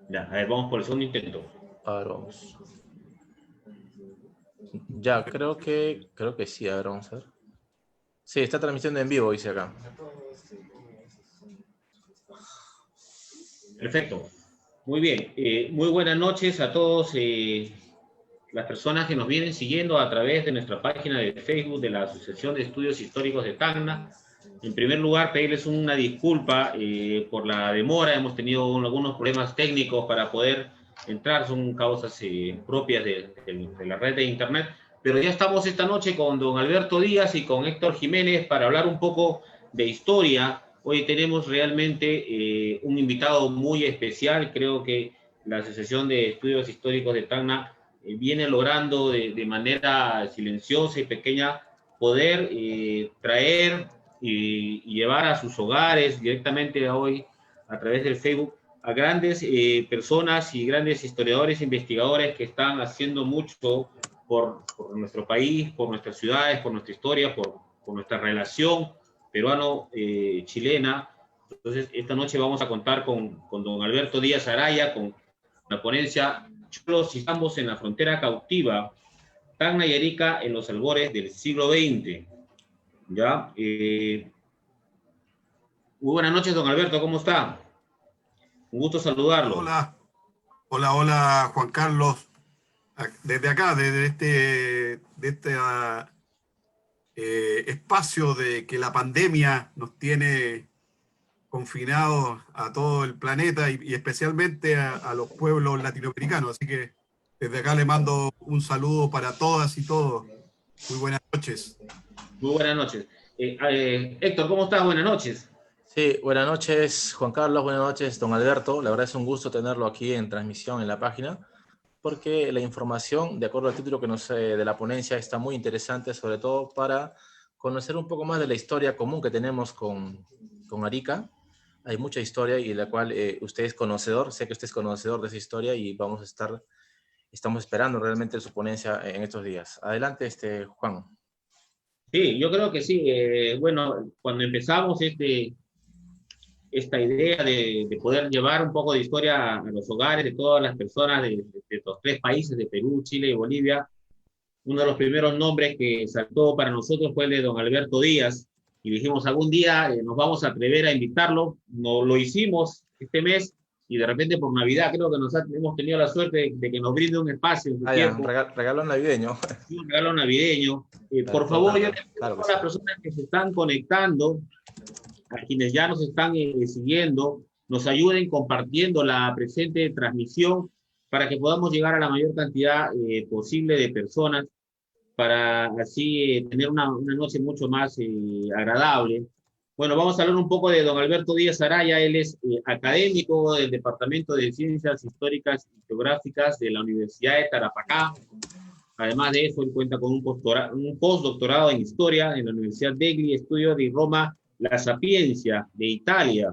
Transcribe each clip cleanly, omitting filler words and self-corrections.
Ya, a ver, vamos por el segundo intento. A ver, vamos. Ya, creo que sí, a ver, vamos a ver. Sí, está transmitiendo en vivo, dice acá. Perfecto. Muy bien. Muy buenas noches a todos las personas que nos vienen siguiendo a través de nuestra página de Facebook de la Asociación de Estudios Históricos de Tacna. En primer lugar, pedirles una disculpa por la demora. Hemos tenido algunos problemas técnicos para poder entrar, son causas propias de la red de Internet. Pero ya estamos esta noche con don Alberto Díaz y con Héctor Jiménez para hablar un poco de historia. Hoy tenemos realmente un invitado muy especial. Creo que la Asociación de Estudios Históricos de Tacna viene logrando de manera silenciosa y pequeña poder traer y llevar a sus hogares directamente hoy a través del Facebook a grandes personas y grandes historiadores e investigadores que están haciendo mucho por nuestro país, por nuestras ciudades, por nuestra historia, por nuestra relación peruano-chilena. Entonces, esta noche vamos a contar con don Alberto Díaz Araya, con la ponencia Cholos y Zambos en la frontera cautiva, Tacna y Arica en los albores del siglo XX. ¿Ya? Muy buenas noches, don Alberto, ¿cómo está? Un gusto saludarlo. Hola, hola, hola, Juan Carlos. Desde acá, desde este espacio de que la pandemia nos tiene confinados a todo el planeta y especialmente a los pueblos latinoamericanos. Así que desde acá le mando un saludo para todas y todos. Muy buenas noches. Muy buenas noches. Héctor, ¿cómo estás? Buenas noches. Sí, buenas noches, Juan Carlos, buenas noches, don Alberto. La verdad es un gusto tenerlo aquí en transmisión en la página, porque la información, de acuerdo al título que de la ponencia, está muy interesante, sobre todo para conocer un poco más de la historia común que tenemos con Arica. Hay mucha historia y la cual usted es conocedor, sé que usted es conocedor de esa historia y estamos esperando realmente su ponencia en estos días. Adelante, Juan. Sí, yo creo que sí. Bueno, cuando empezamos esta idea de poder llevar un poco de historia a los hogares de todas las personas de los tres países, de Perú, Chile y Bolivia, uno de los primeros nombres que saltó para nosotros fue el de don Alberto Díaz, y dijimos, algún día nos vamos a atrever a invitarlo. No lo hicimos este mes, y de repente por Navidad creo que hemos tenido la suerte de que nos brinde un espacio en su tiempo, Regalo navideño. un regalo navideño. Por favor, yo le pido claro a todas las personas que se están conectando, a quienes ya nos están siguiendo, nos ayuden compartiendo la presente transmisión para que podamos llegar a la mayor cantidad posible de personas, para así tener una noche mucho más agradable. Bueno, vamos a hablar un poco de don Alberto Díaz Araya. Él es académico del Departamento de Ciencias Históricas y Geográficas de la Universidad de Tarapacá. Además de eso, él cuenta con un postdoctorado en Historia en la Universidad degli Studi di Roma, La Sapienza, de Italia.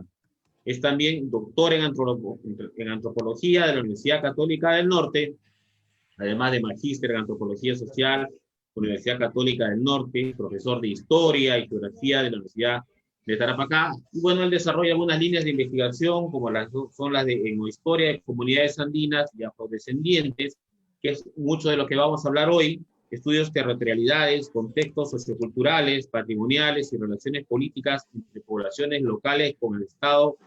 Es también doctor en antropología de la Universidad Católica del Norte, además de magíster en antropología social, Universidad Católica del Norte, profesor de historia y geografía de la Universidad de Tarapacá. Y bueno, él desarrolla algunas líneas de investigación, como son las de etnohistoria de comunidades andinas y afrodescendientes, que es mucho de lo que vamos a hablar hoy, estudios territorialidades, contextos socioculturales, patrimoniales y relaciones políticas entre poblaciones locales con el Estado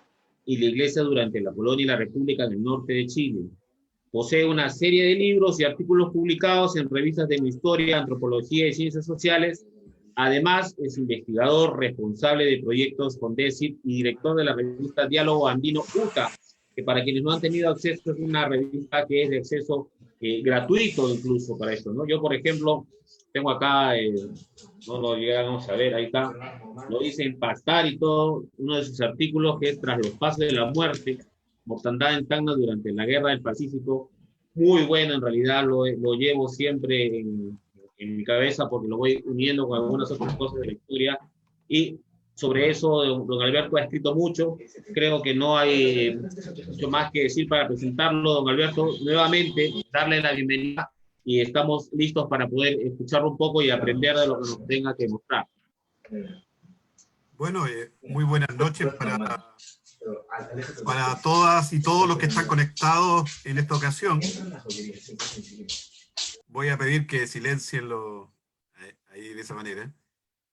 y la Iglesia durante la colonia y la República del Norte de Chile. Posee una serie de libros y artículos publicados en revistas de historia, antropología y ciencias sociales. Además, es investigador responsable de proyectos con DECIT y director de la revista Diálogo Andino UTA, que para quienes no han tenido acceso es una revista que es de acceso gratuito incluso para esto, ¿no? Yo, por ejemplo, tengo acá, no lo llegamos a ver, ahí está, lo dice en Pastar y todo, uno de sus artículos que es Tras los pasos de la muerte, mortandad en Tacna durante la Guerra del Pacífico. Muy bueno, en realidad lo llevo siempre en mi cabeza porque lo voy uniendo con algunas otras cosas de la historia. Y sobre eso, don Alberto ha escrito mucho. Creo que no hay mucho más que decir para presentarlo, don Alberto. Nuevamente, darle la bienvenida y estamos listos para poder escucharlo un poco y aprender de lo que nos tenga que mostrar. Bueno, muy buenas noches para todas y todos los que están conectados en esta ocasión. Voy a pedir que silencienlo ahí de esa manera.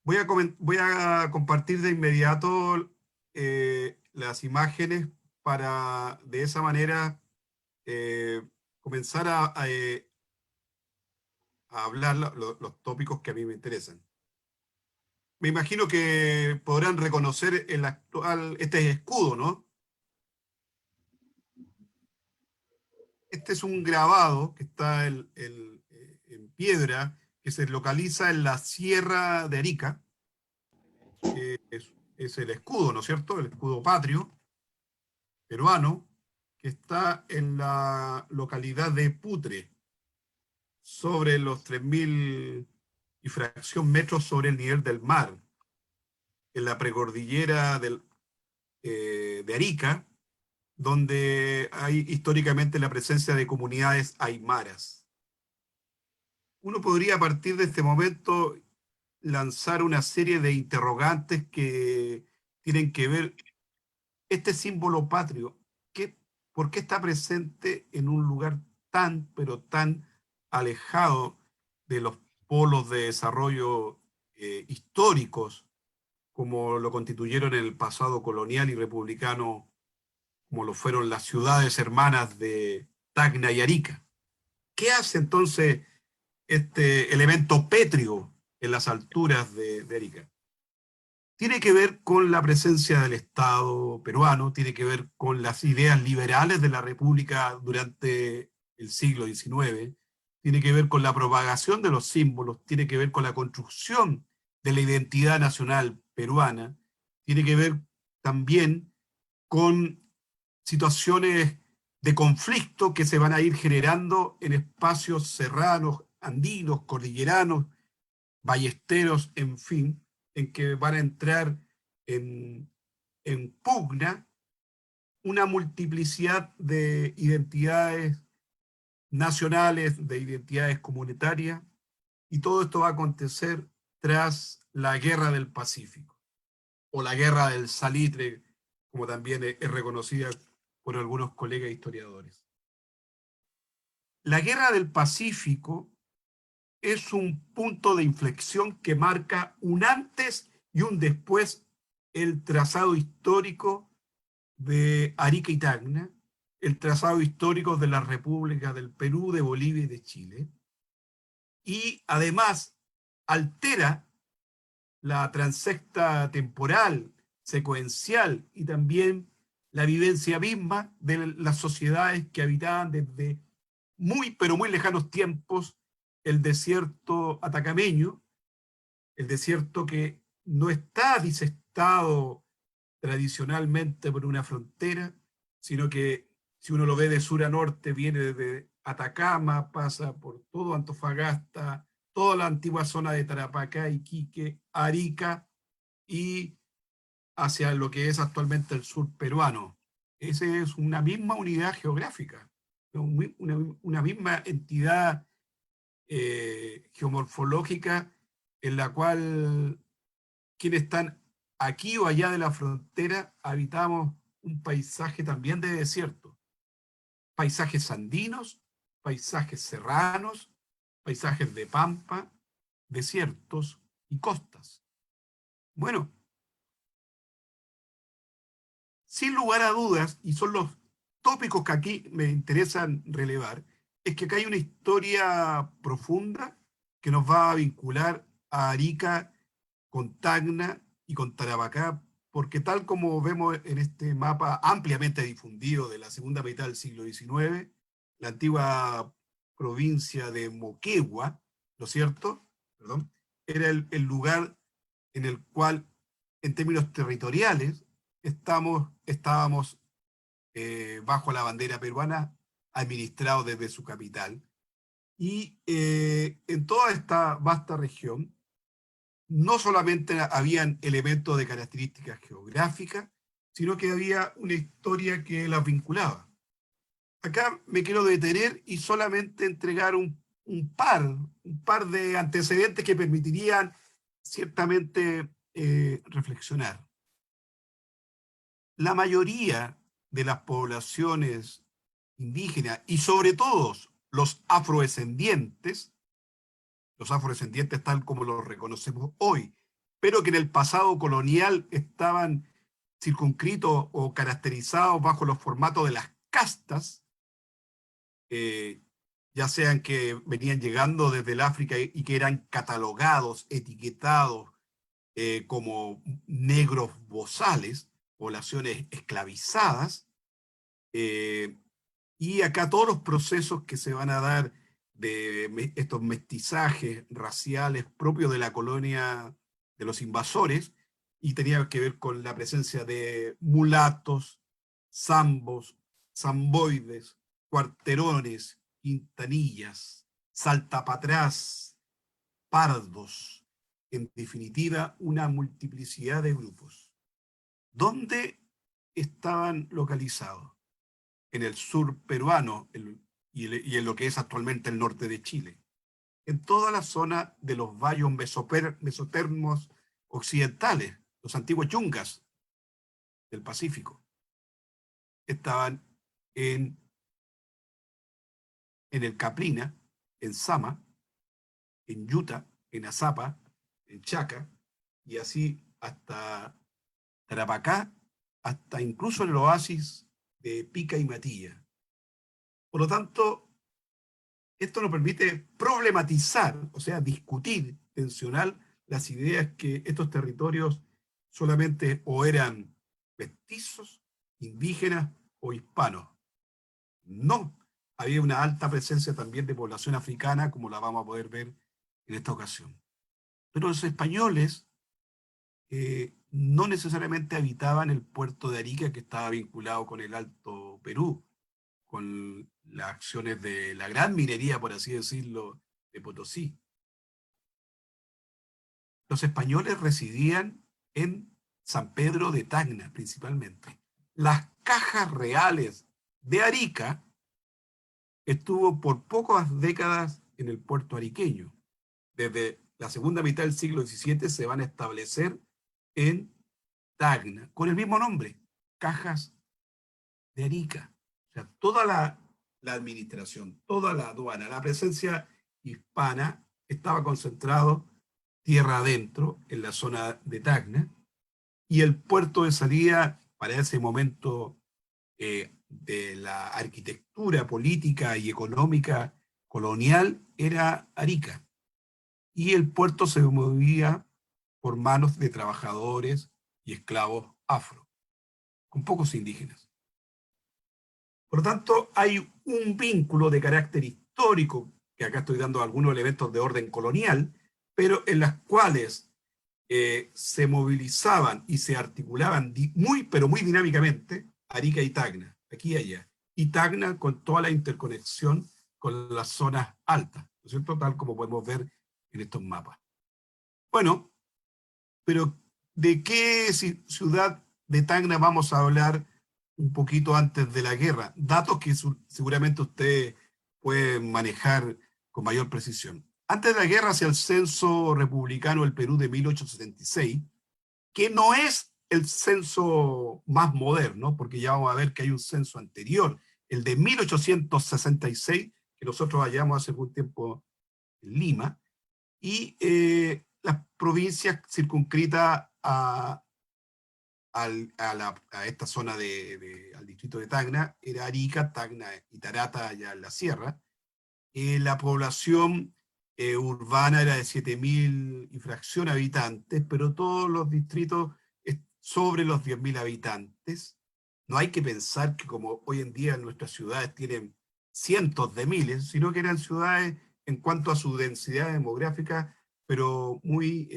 Voy a compartir de inmediato las imágenes para de esa manera comenzar a hablar los tópicos que a mí me interesan. Me imagino que podrán reconocer este escudo, ¿no? Este es un grabado que está en piedra, que se localiza en la Sierra de Arica. Es el escudo, ¿no es cierto? El escudo patrio peruano, que está en la localidad de Putre, sobre los 3.000 y fracción metros sobre el nivel del mar, en la precordillera de Arica, donde hay históricamente la presencia de comunidades aymaras. Uno podría a partir de este momento lanzar una serie de interrogantes que tienen que ver este símbolo patrio. ¿Por qué está presente en un lugar tan, pero tan alejado de los polos de desarrollo históricos como lo constituyeron en el pasado colonial y republicano, como lo fueron las ciudades hermanas de Tacna y Arica? ¿Qué hace entonces este elemento pétreo en las alturas de Arica? Tiene que ver con la presencia del Estado peruano, tiene que ver con las ideas liberales de la República durante el siglo XIX, tiene que ver con la propagación de los símbolos, tiene que ver con la construcción de la identidad nacional peruana, tiene que ver también con situaciones de conflicto que se van a ir generando en espacios serranos, andinos, cordilleranos, ballesteros, en fin, en que van a entrar en pugna una multiplicidad de identidades nacionales, de identidades comunitarias, y todo esto va a acontecer tras la Guerra del Pacífico, o la Guerra del Salitre, como también es reconocida por algunos colegas historiadores. La Guerra del Pacífico es un punto de inflexión que marca un antes y un después el trazado histórico de Arica y Tacna, el trazado histórico de las repúblicas del Perú, de Bolivia y de Chile, y además altera la transecta temporal, secuencial y también la vivencia misma de las sociedades que habitaban desde muy, pero muy lejanos tiempos el desierto atacameño, el desierto que no está disestado tradicionalmente por una frontera, sino que si uno lo ve de sur a norte, viene desde Atacama, pasa por todo Antofagasta, toda la antigua zona de Tarapacá, Iquique, Arica y hacia lo que es actualmente el sur peruano. Esa es una misma unidad geográfica, una misma entidad geomorfológica en la cual quienes están aquí o allá de la frontera habitamos un paisaje también de desierto. Paisajes andinos, paisajes serranos, paisajes de pampa, desiertos y costas. Bueno, sin lugar a dudas, y son los tópicos que aquí me interesan relevar, es que acá hay una historia profunda que nos va a vincular a Arica con Tacna y con Tarapacá, porque tal como vemos en este mapa ampliamente difundido de la segunda mitad del siglo XIX, la antigua provincia de Moquegua, ¿no es cierto? Perdón, era el lugar en el cual, en términos territoriales, estábamos bajo la bandera peruana, administrado desde su capital. Y en toda esta vasta región, no solamente habían elementos de características geográficas, sino que había una historia que las vinculaba. Acá me quiero detener y solamente entregar un par de antecedentes que permitirían ciertamente reflexionar. la mayoría de las poblaciones indígenas, y sobre todo los afrodescendientes tal como los reconocemos hoy, pero que en el pasado colonial estaban circunscritos o caracterizados bajo los formatos de las castas, ya sean que venían llegando desde el África y que eran catalogados, etiquetados como negros bozales, poblaciones esclavizadas, y acá todos los procesos que se van a dar de estos mestizajes raciales propios de la colonia de los invasores, y tenía que ver con la presencia de mulatos, zambos, zamboides, cuarterones, quintanillas, saltapatrás, pardos, en definitiva, una multiplicidad de grupos. ¿Dónde estaban localizados? En el sur peruano y en lo que es actualmente el norte de Chile. En toda la zona de los valles mesotermos occidentales, los antiguos yungas del Pacífico, estaban en el Caprina, en Sama, en Yuta, en Azapa, en Chaca, y así hasta Tarapacá, hasta incluso en el oasis de Pica y Matilla. Por lo tanto, esto nos permite problematizar, o sea, discutir, tensionar las ideas que estos territorios solamente o eran mestizos, indígenas o hispanos. No, había una alta presencia también de población africana, como la vamos a poder ver en esta ocasión. Pero los españoles no necesariamente habitaban el puerto de Arica, que estaba vinculado con el Alto Perú, con las acciones de la gran minería, por así decirlo, de Potosí. Los españoles residían en San Pedro de Tacna, principalmente. Las cajas reales de Arica estuvo por pocas décadas en el puerto ariqueño. Desde la segunda mitad del siglo XVII se van a establecer en Tacna, con el mismo nombre, Cajas de Arica. O sea, toda la administración, toda la aduana, la presencia hispana estaba concentrado tierra adentro, en la zona de Tacna, y el puerto de salida para ese momento de la arquitectura política y económica colonial era Arica. Y el puerto se movía por manos de trabajadores y esclavos afro, con pocos indígenas. Por lo tanto, hay un vínculo de carácter histórico, que acá estoy dando algunos elementos de orden colonial, pero en las cuales se movilizaban y se articulaban pero muy dinámicamente Arica y Tacna, aquí y allá. Y Tacna con toda la interconexión con las zonas altas, ¿no es cierto? Tal como podemos ver en estos mapas. Bueno, pero ¿de qué ciudad de Tacna vamos a hablar un poquito antes de la guerra? Datos que seguramente ustedes pueden manejar con mayor precisión. Antes de la guerra hacia el censo republicano del Perú de 1876, que no es el censo más moderno, porque ya vamos a ver que hay un censo anterior, el de 1866, que nosotros hallamos hace algún tiempo en Lima, y las provincias circunscritas a esta zona al distrito de Tacna, era Arica, Tacna y Tarata, allá en la sierra. La población urbana era de 7.000 y fracción habitantes, pero todos los distritos sobre los 10.000 habitantes. No hay que pensar que como hoy en día nuestras ciudades tienen cientos de miles, sino que eran ciudades en cuanto a su densidad demográfica, pero muy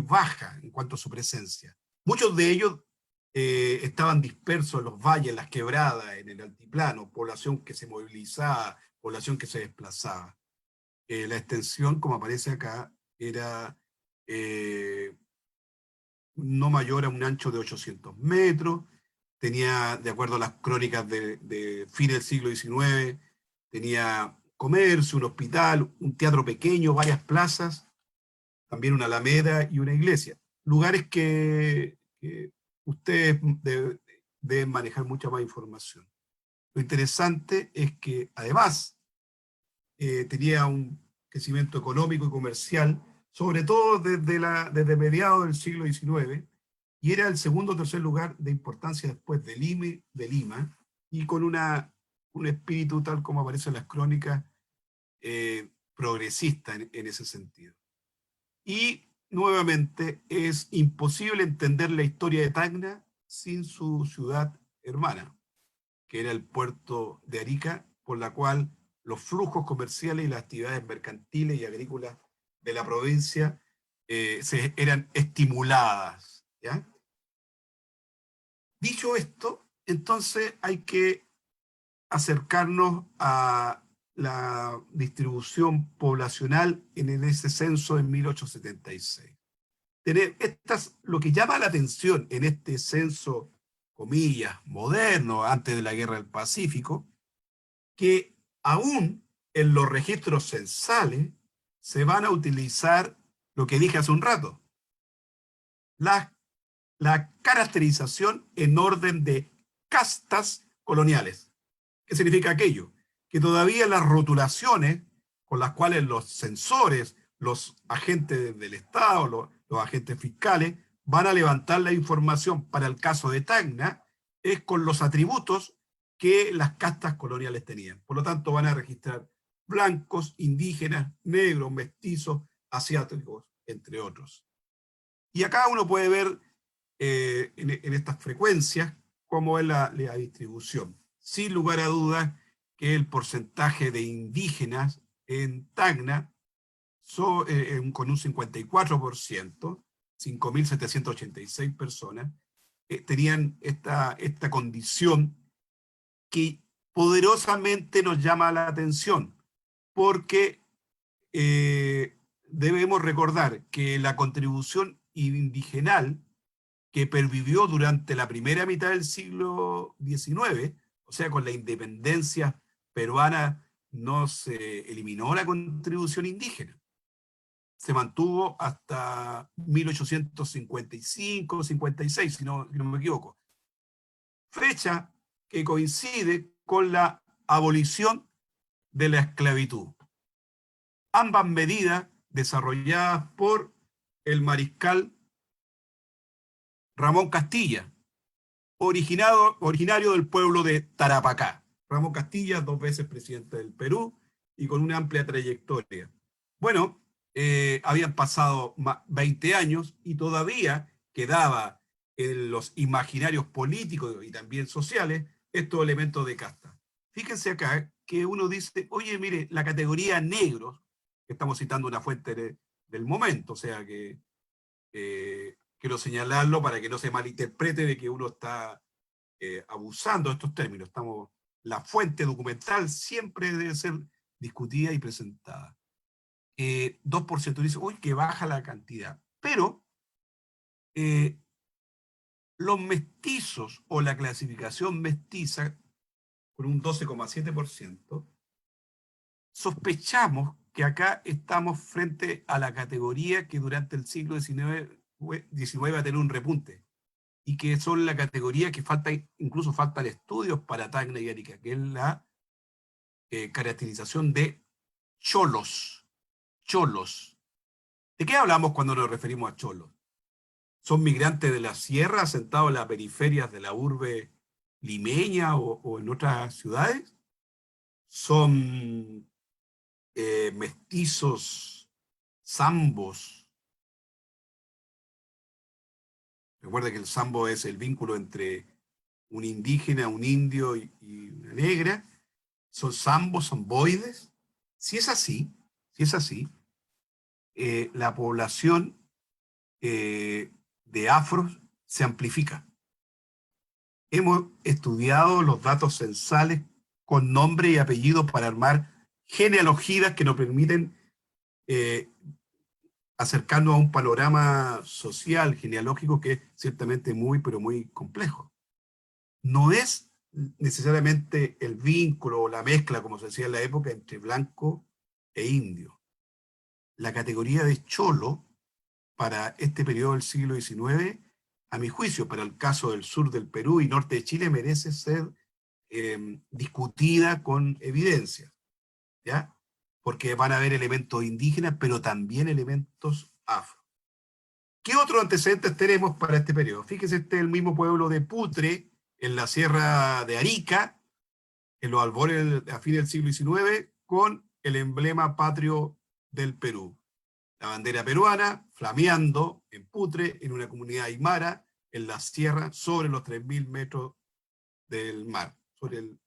baja en cuanto a su presencia. Muchos de ellos estaban dispersos en los valles, en las quebradas, en el altiplano, población que se movilizaba, población que se desplazaba. La extensión, como aparece acá, era no mayor a un ancho de 800 metros, tenía, de acuerdo a las crónicas de fin del siglo XIX, tenía comercio, un hospital, un teatro pequeño, varias plazas, también una alameda y una iglesia. Lugares que ustedes deben manejar mucha más información. Lo interesante es que además tenía un crecimiento económico y comercial, sobre todo desde mediados del siglo XIX, y era el segundo o tercer lugar de importancia después de Lima, y con un espíritu, tal como aparece en las crónicas, progresista en ese sentido. Y nuevamente es imposible entender la historia de Tacna sin su ciudad hermana, que era el puerto de Arica, por la cual los flujos comerciales y las actividades mercantiles y agrícolas de la provincia eran estimuladas, ¿ya? Dicho esto, entonces hay que acercarnos a la distribución poblacional en ese censo en 1876. Lo que llama la atención en este censo, comillas, moderno, antes de la Guerra del Pacífico, que aún en los registros censales se van a utilizar lo que dije hace un rato, la caracterización en orden de castas coloniales. ¿Qué significa aquello? Que todavía las rotulaciones con las cuales los censores, los agentes del Estado, los agentes fiscales, van a levantar la información para el caso de Tacna, es con los atributos que las castas coloniales tenían. Por lo tanto, van a registrar blancos, indígenas, negros, mestizos, asiáticos, entre otros. Y acá uno puede ver en estas frecuencias cómo es la distribución. Sin lugar a dudas que el porcentaje de indígenas en Tacna con un 54%, 5.786 personas, tenían esta condición que poderosamente nos llama la atención, porque debemos recordar que la contribución indigenal que pervivió durante la primera mitad del siglo XIX, o sea, con la independencia peruana, no se eliminó la contribución indígena. Se mantuvo hasta 1855-56, si no me equivoco. Fecha que coincide con la abolición de la esclavitud. Ambas medidas desarrolladas por el mariscal Ramón Castilla, originario del pueblo de Tarapacá. Ramón Castilla, 2 veces presidente del Perú y con una amplia trayectoria. Bueno, habían pasado 20 años y todavía quedaba en los imaginarios políticos y también sociales estos elementos de casta. Fíjense acá que uno dice, oye, mire, la categoría negros, que estamos citando una fuente del momento, o sea que quiero señalarlo para que no se malinterprete de que uno está abusando de estos términos. La fuente documental siempre debe ser discutida y presentada. 2% dice, uy, que baja la cantidad. Pero los mestizos o la clasificación mestiza, con un 12,7%, sospechamos que acá estamos frente a la categoría que durante el siglo XIX va a tener un repunte, y que son la categoría que incluso faltan estudios para Tacna y Arica, que es la caracterización de cholos. Cholos. ¿De qué hablamos cuando nos referimos a cholos? ¿Son migrantes de la sierra asentados en las periferias de la urbe limeña o en otras ciudades? ¿Son mestizos, zambos? Recuerda que el zambo es el vínculo entre un indígena, un indio y una negra. ¿Son zambos, zamboides? Si es así, la población de afros se amplifica. Hemos estudiado los datos censales con nombre y apellido para armar genealogías que nos permiten acercarnos a un panorama social, genealógico, que es ciertamente muy, pero muy complejo. No es necesariamente el vínculo o la mezcla, como se decía en la época, entre blanco e indio. La categoría de cholo para este periodo del siglo XIX a mi juicio, para el caso del sur del Perú y norte de Chile, merece ser discutida con evidencia, ¿ya? Porque van a haber elementos indígenas, pero también elementos afro. ¿Qué otros antecedentes tenemos para este periodo? Fíjese, este es el mismo pueblo de Putre, en la sierra de Arica, en los albores a fines del siglo XIX, con el emblema patrio del Perú. La bandera peruana flameando en Putre, en una comunidad aymara, en la sierra, sobre los 3.000 metros del mar, sobre el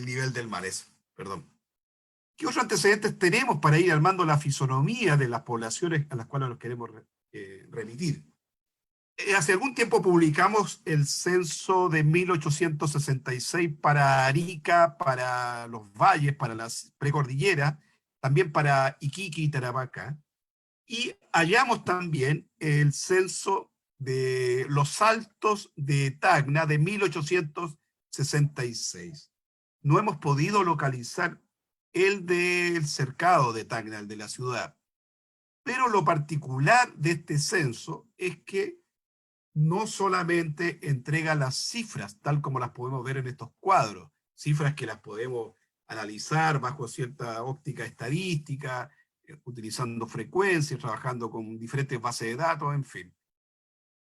nivel del mar, eso, perdón. ¿Qué otros antecedentes tenemos para ir armando la fisonomía de las poblaciones a las cuales nos queremos remitir? Hace algún tiempo publicamos el censo de 1866 para Arica, para los valles, para las precordilleras, también para Iquique y Tarapacá. Y hallamos también el censo de los Altos de Tacna de 1866. No hemos podido localizar el del cercado de Tacna, el de la ciudad. Pero lo particular de este censo es que no solamente entrega las cifras, tal como las podemos ver en estos cuadros, cifras que las podemos analizar bajo cierta óptica estadística, utilizando frecuencias, trabajando con diferentes bases de datos, en fin.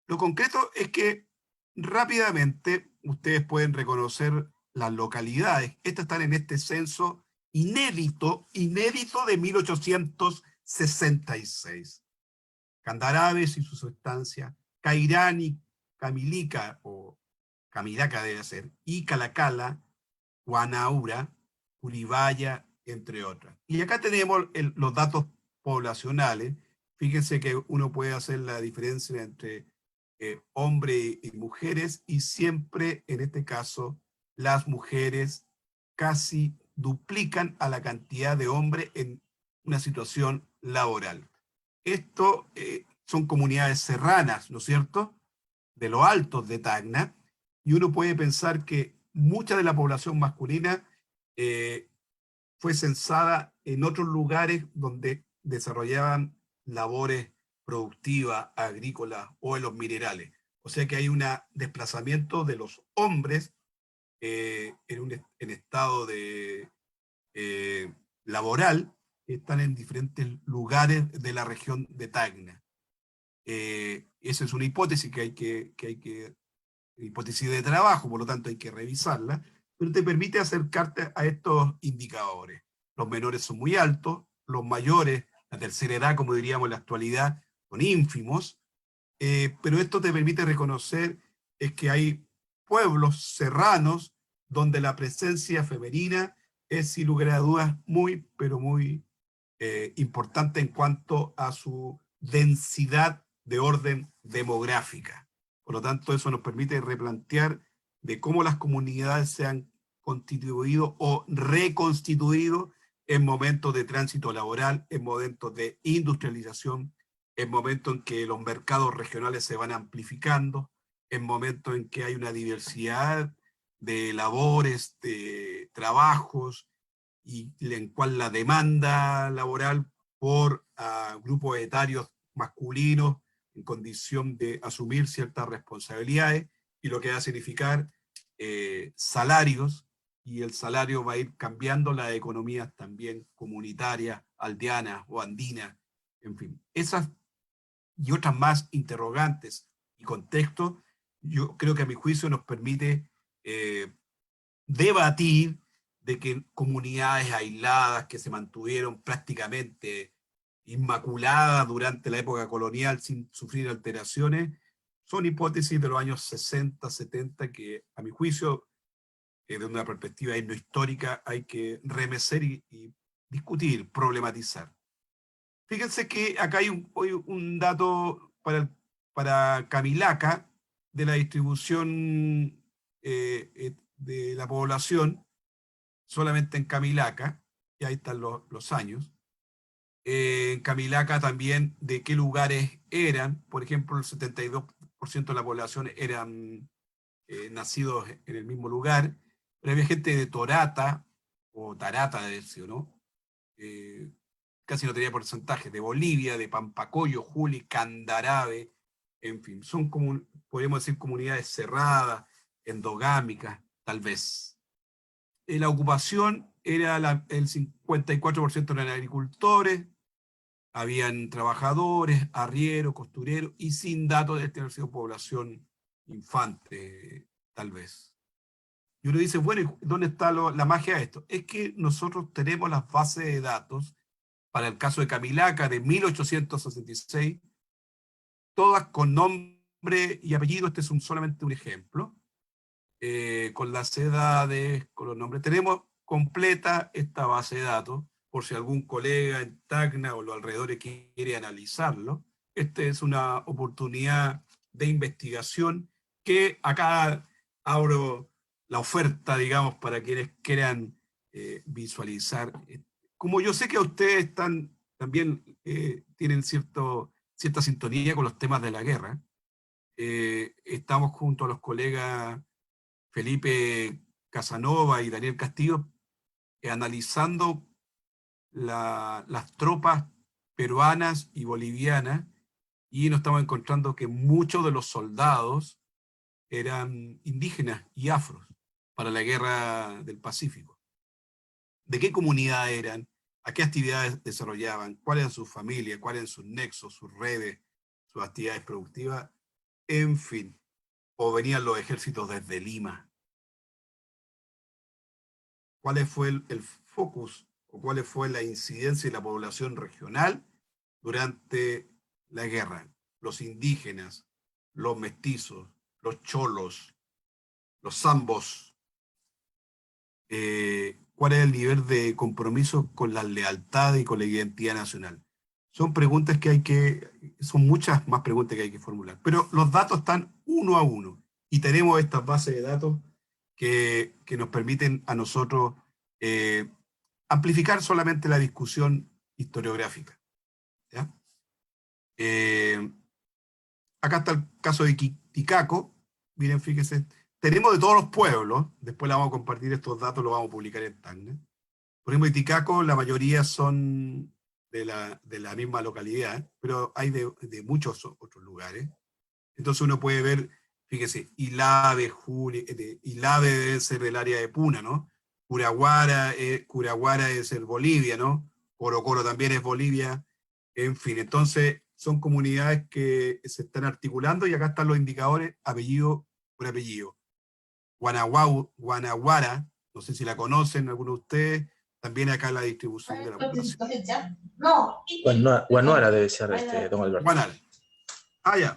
Lo concreto es que rápidamente ustedes pueden reconocer las localidades. Estas están en este censo inédito de 1866. Candaraves y su sustancia, Cairán, Camilica, o Camilaca debe ser, y Calacala, Guanaura, Uribaya, entre otras. Y acá tenemos los datos poblacionales. Fíjense que uno puede hacer la diferencia entre hombres y mujeres, y siempre, en este caso, las mujeres casi duplican a la cantidad de hombres en una situación laboral. Esto son comunidades serranas, ¿no es cierto?, de los altos de Tacna, y uno puede pensar que mucha de la población masculina fue censada en otros lugares donde desarrollaban labores productivas, agrícolas o en los minerales. O sea que hay un desplazamiento de los hombres en estado de laboral, que están en diferentes lugares de la región de Tacna. Esa es una hipótesis que hay que hipótesis de trabajo, por lo tanto hay que revisarla, pero te permite acercarte a estos indicadores. Los menores son muy altos, los mayores, la tercera edad, como diríamos en la actualidad, son ínfimos, pero esto te permite reconocer es que hay pueblos serranos donde la presencia femenina es, sin lugar a dudas, muy, pero muy importante en cuanto a su densidad de orden demográfica. Por lo tanto, eso nos permite replantear de cómo las comunidades se han constituido o reconstituido en momentos de tránsito laboral, en momentos de industrialización, en momentos en que los mercados regionales se van amplificando, en momentos en que hay una diversidad de labores, de trabajos, y en cual la demanda laboral por grupos etarios masculinos en condición de asumir ciertas responsabilidades, y lo que va a significar salarios, y el salario va a ir cambiando las economías también comunitarias, aldeanas o andinas, en fin. Esas y otras más interrogantes y contextos, yo creo que a mi juicio nos permite debatir de que comunidades aisladas que se mantuvieron prácticamente inmaculadas durante la época colonial sin sufrir alteraciones, son hipótesis de los años 60, 70 que a mi juicio, desde una perspectiva etnohistórica, hay que remecer y discutir, problematizar. Fíjense que acá hay un dato para Camilaca de la distribución de la población, solamente en Camilaca, y ahí están los años. En Camilaca también de qué lugares eran, por ejemplo, el 72% de la población eran nacidos en el mismo lugar, pero había gente de Torata, o Tarata, de decir, ¿no? casi no tenía porcentaje, de Bolivia, de Pampacoyo, Juli, Candarave, en fin, son como, podríamos decir, comunidades cerradas, endogámicas, tal vez. La ocupación era el 54% eran agricultores, habían trabajadores, arrieros, costureros, y sin datos de tener sido población infante, tal vez. Y uno dice, bueno, ¿dónde está la magia de esto? Es que nosotros tenemos las bases de datos para el caso de Camilaca de 1866, todas con nombre y apellido. Este es solamente un ejemplo, con las edades, con los nombres. Tenemos completa esta base de datos, por si algún colega en Tacna o los alrededores quiere analizarlo. Esta es una oportunidad de investigación que acá abro la oferta, digamos, para quienes quieran visualizar. Como yo sé que ustedes están, también tienen cierta sintonía con los temas de la guerra, estamos junto a los colegas Felipe Casanova y Daniel Castillo analizando las tropas peruanas y bolivianas, y nos estamos encontrando que muchos de los soldados eran indígenas y afros para la guerra del Pacífico. ¿De qué comunidad eran? ¿A qué actividades desarrollaban? ¿Cuáles eran sus familias? ¿Cuáles eran sus nexos, sus redes, sus actividades productivas? En fin, o venían los ejércitos desde Lima. ¿Cuál fue el focus o cuál fue la incidencia de la población regional durante la guerra? Los indígenas, los mestizos, los cholos, los zambos. ¿Cuál es el nivel de compromiso con la lealtad y con la identidad nacional? Son preguntas son muchas más preguntas que hay que formular, pero los datos están uno a uno y tenemos estas bases de datos que nos permiten a nosotros amplificar solamente la discusión historiográfica. ¿Ya? Acá está el caso de Titicaca. Miren, fíjense, tenemos de todos los pueblos, después la vamos a compartir estos datos, los vamos a publicar en Tacna. Por ejemplo, Titicaca, la mayoría son de la misma localidad, pero hay de muchos otros lugares. Entonces uno puede ver, fíjese, Ilave debe ser del área de Puna, ¿no? Curaguara es ser Bolivia, ¿no? Coro Coro también es Bolivia. En fin, entonces son comunidades que se están articulando y acá están los indicadores, apellido por apellido. Guanaguara, no sé si la conocen algunos de ustedes, también acá la distribución de la población. Guanuara debe ser, don Alberto. Guanara. Ah, ya.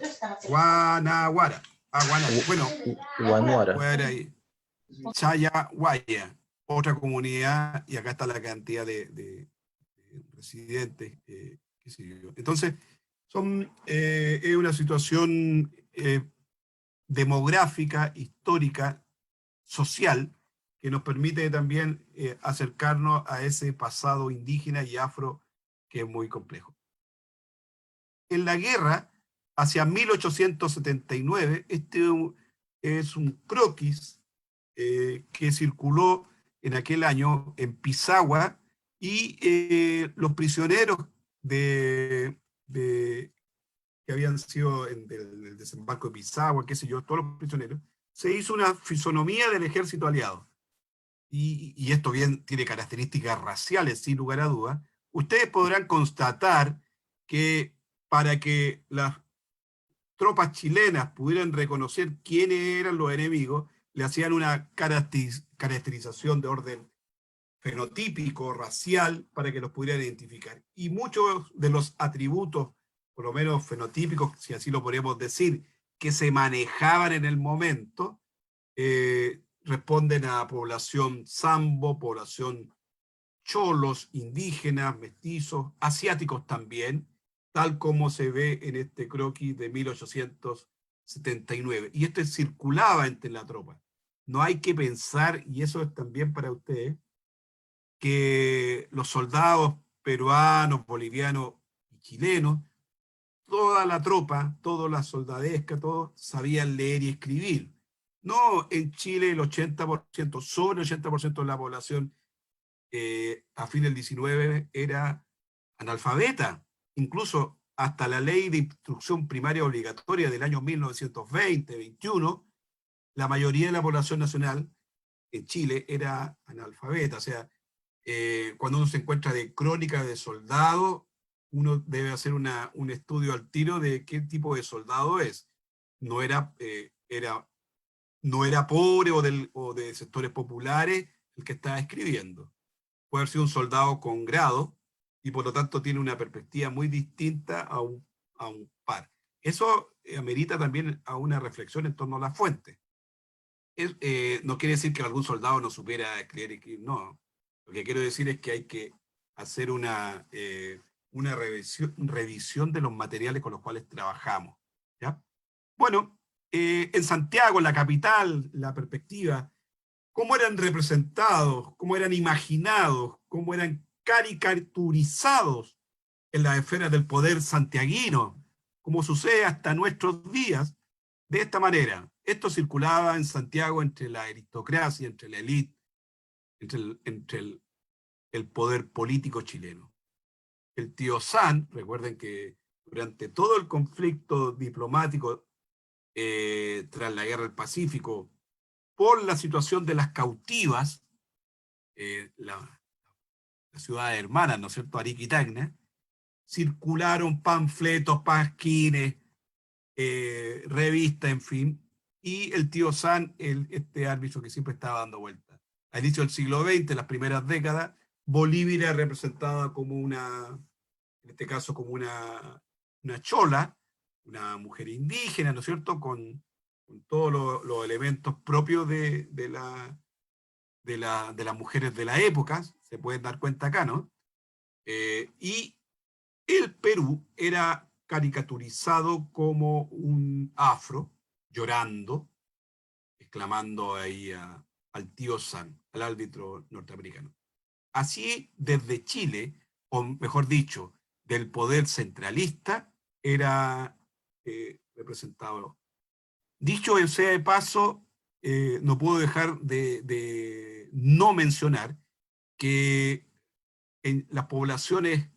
Guanaguara. Ah, Guanara. Bueno, Guanuara. Chayahuaya, otra comunidad, y acá está la cantidad de residentes. Qué sé yo. Entonces, es una situación demográfica, histórica, social, que nos permite también acercarnos a ese pasado indígena y afro que es muy complejo. En la guerra, hacia 1879, este es un croquis que circuló en aquel año en Pisagua, y los prisioneros que habían sido del desembarco de Pisagua, qué sé yo, todos los prisioneros, se hizo una fisonomía del ejército aliado. Y esto bien tiene características raciales, sin lugar a dudas. Ustedes podrán constatar que para que las tropas chilenas pudieran reconocer quiénes eran los enemigos, le hacían una caracterización de orden fenotípico, racial, para que los pudieran identificar. Y muchos de los atributos, por lo menos fenotípicos, si así lo podríamos decir, que se manejaban en el momento, responden a población sambo, población cholos, indígenas, mestizos, asiáticos también, tal como se ve en este croquis de 1879. Y esto circulaba entre la tropa. No hay que pensar, y eso es también para ustedes, que los soldados peruanos, bolivianos y chilenos, toda la tropa, toda la soldadesca, todos sabían leer y escribir. No, en Chile el 80%, sobre el 80% de la población a fin del 19 era analfabeta, incluso hasta la ley de instrucción primaria obligatoria del año 1920-21, la mayoría de la población nacional en Chile era analfabeta. O sea, cuando uno se encuentra de crónica de soldado, uno debe hacer un estudio al tiro de qué tipo de soldado es. No era, no era pobre o de sectores populares el que estaba escribiendo. Puede haber sido un soldado con grado y por lo tanto tiene una perspectiva muy distinta a un par. Eso amerita también a una reflexión en torno a las fuentes. No quiere decir que algún soldado no supiera escribir y escribir, no. Lo que quiero decir es que hay que hacer una revisión de los materiales con los cuales trabajamos, ¿ya? Bueno, en Santiago, en la capital, la perspectiva, cómo eran representados, cómo eran imaginados, cómo eran caricaturizados en las esferas del poder santiaguino, como sucede hasta nuestros días, de esta manera. Esto circulaba en Santiago entre la aristocracia, entre la élite, entre el poder político chileno. El tío San, recuerden que durante todo el conflicto diplomático tras la Guerra del Pacífico, por la situación de las cautivas, las ciudades hermanas, ¿no es cierto?, Arica y Tacna, circularon panfletos, pasquines, revistas, en fin, y el tío San, este árbitro que siempre estaba dando vueltas. A inicio del siglo XX, las primeras décadas, Bolivia era representada como en este caso como una chola, una mujer indígena, ¿no es cierto?, con todos los elementos propios de las mujeres de la época, se pueden dar cuenta acá, ¿no? Y el Perú era caricaturizado como un afro, llorando, exclamando ahí al tío San, al árbitro norteamericano. Así, desde Chile, o mejor dicho, del poder centralista, era representado. Dicho sea de paso, no puedo dejar de no mencionar que en las poblaciones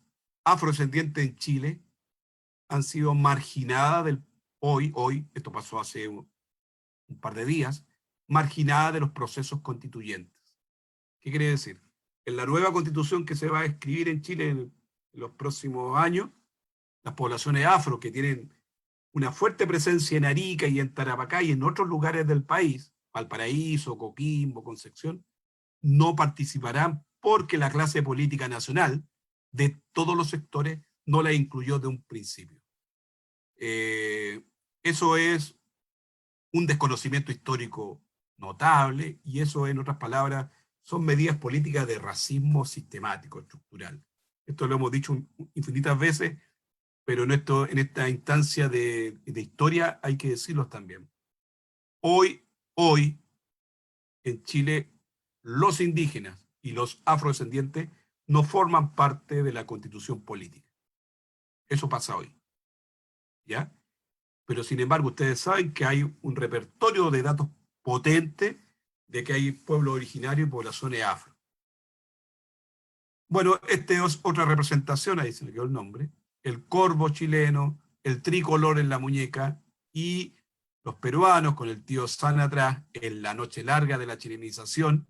afrodescendientes en Chile han sido marginadas hoy, esto pasó hace un par de días, marginadas de los procesos constituyentes. ¿Qué quiere decir? En la nueva constitución que se va a escribir en Chile en los próximos años, las poblaciones afro que tienen una fuerte presencia en Arica y en Tarapacá y en otros lugares del país, Valparaíso, Coquimbo, Concepción, no participarán porque la clase política nacional de todos los sectores no la incluyó de un principio. Eso es un desconocimiento histórico notable y eso, en otras palabras, son medidas políticas de racismo sistemático, estructural. Esto lo hemos dicho infinitas veces, pero en esta instancia de historia hay que decirlo también. Hoy, en Chile, los indígenas y los afrodescendientes no forman parte de la constitución política. Eso pasa hoy, ¿ya? Pero sin embargo, ustedes saben que hay un repertorio de datos potente de que hay pueblos originarios y poblaciones afro. Bueno, esta es otra representación, ahí se me quedó el nombre, el corvo chileno, el tricolor en la muñeca y los peruanos con el tío San atrás en la noche larga de la chilenización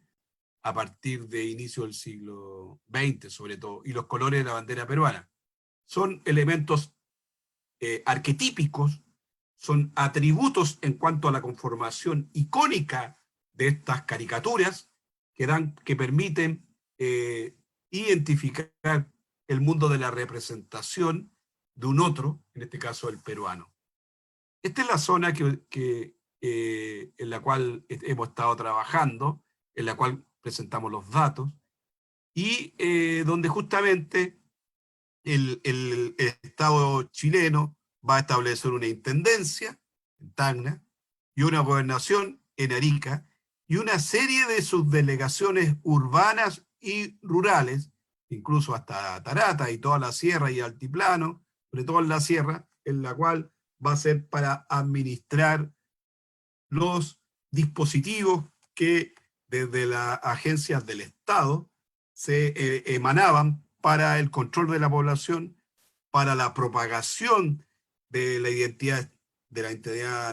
a partir de inicio del siglo XX sobre todo, y los colores de la bandera peruana. Son elementos arquetípicos, son atributos en cuanto a la conformación icónica de estas caricaturas que permiten identificar el mundo de la representación de un otro, en este caso el peruano. Esta es la zona en la cual hemos estado trabajando, en la cual presentamos los datos, y donde justamente el Estado chileno va a establecer una intendencia en Tacna y una gobernación en Arica y una serie de subdelegaciones urbanas y rurales, incluso hasta Tarata y toda la sierra y altiplano, sobre todo en la sierra, en la cual va a ser para administrar los dispositivos que desde las agencias del Estado se emanaban para el control de la población, para la propagación de la identidad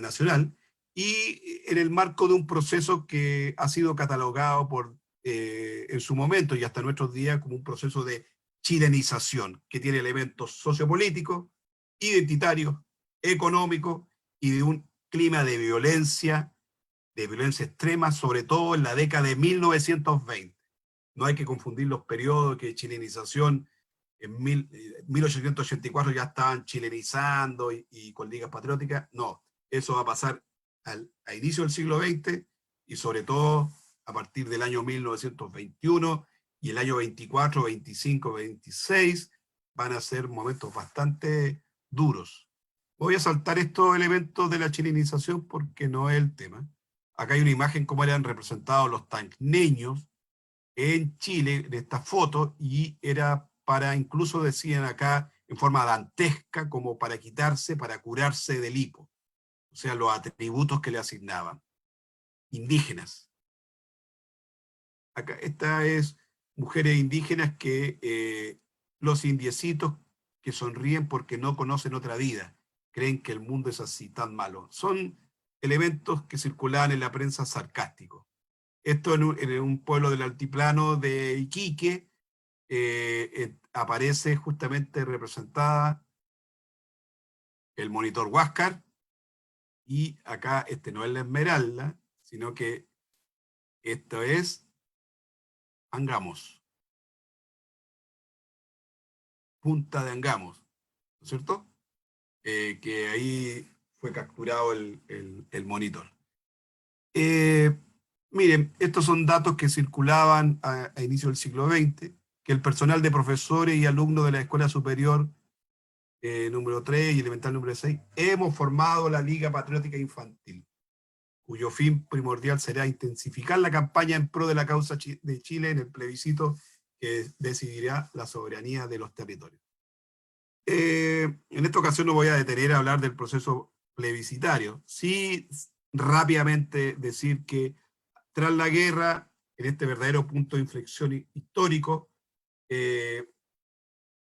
nacional, y en el marco de un proceso que ha sido catalogado en su momento y hasta nuestros días como un proceso de chilenización, que tiene elementos sociopolíticos, identitarios, económicos y de un clima de violencia extrema, sobre todo en la década de 1920. No hay que confundir los periodos que chilenización en 1884 ya estaban chilenizando y con ligas patrióticas. No, eso va a pasar a inicio del siglo XX y sobre todo a partir del año 1921 y el año 24, 25, 26 van a ser momentos bastante duros. Voy a saltar estos elementos de la chilenización porque no es el tema. Acá hay una imagen cómo eran representados los tacneños en Chile, en esta foto, y era para, incluso decían acá, en forma dantesca, como para curarse del hipo. O sea, los atributos que le asignaban. Indígenas. Acá, esta es mujeres indígenas que los indiecitos que sonríen porque no conocen otra vida, creen que el mundo es así, tan malo. Son elementos que circulaban en la prensa sarcásticos. Esto en un pueblo del altiplano de Iquique aparece justamente representada el monitor Huáscar, y acá no es la Esmeralda, sino que esto es Angamos, Punta de Angamos, ¿no es cierto? Que ahí fue capturado el monitor. Miren, estos son datos que circulaban a inicio del siglo XX, que el personal de profesores y alumnos de la Escuela Superior número 3 y elemental número 6, hemos formado la Liga Patriótica Infantil, cuyo fin primordial será intensificar la campaña en pro de la causa de Chile en el plebiscito que decidirá la soberanía de los territorios. En esta ocasión no voy a detener a hablar del proceso plebiscitario. Sí, rápidamente decir que tras la guerra, en este verdadero punto de inflexión histórico,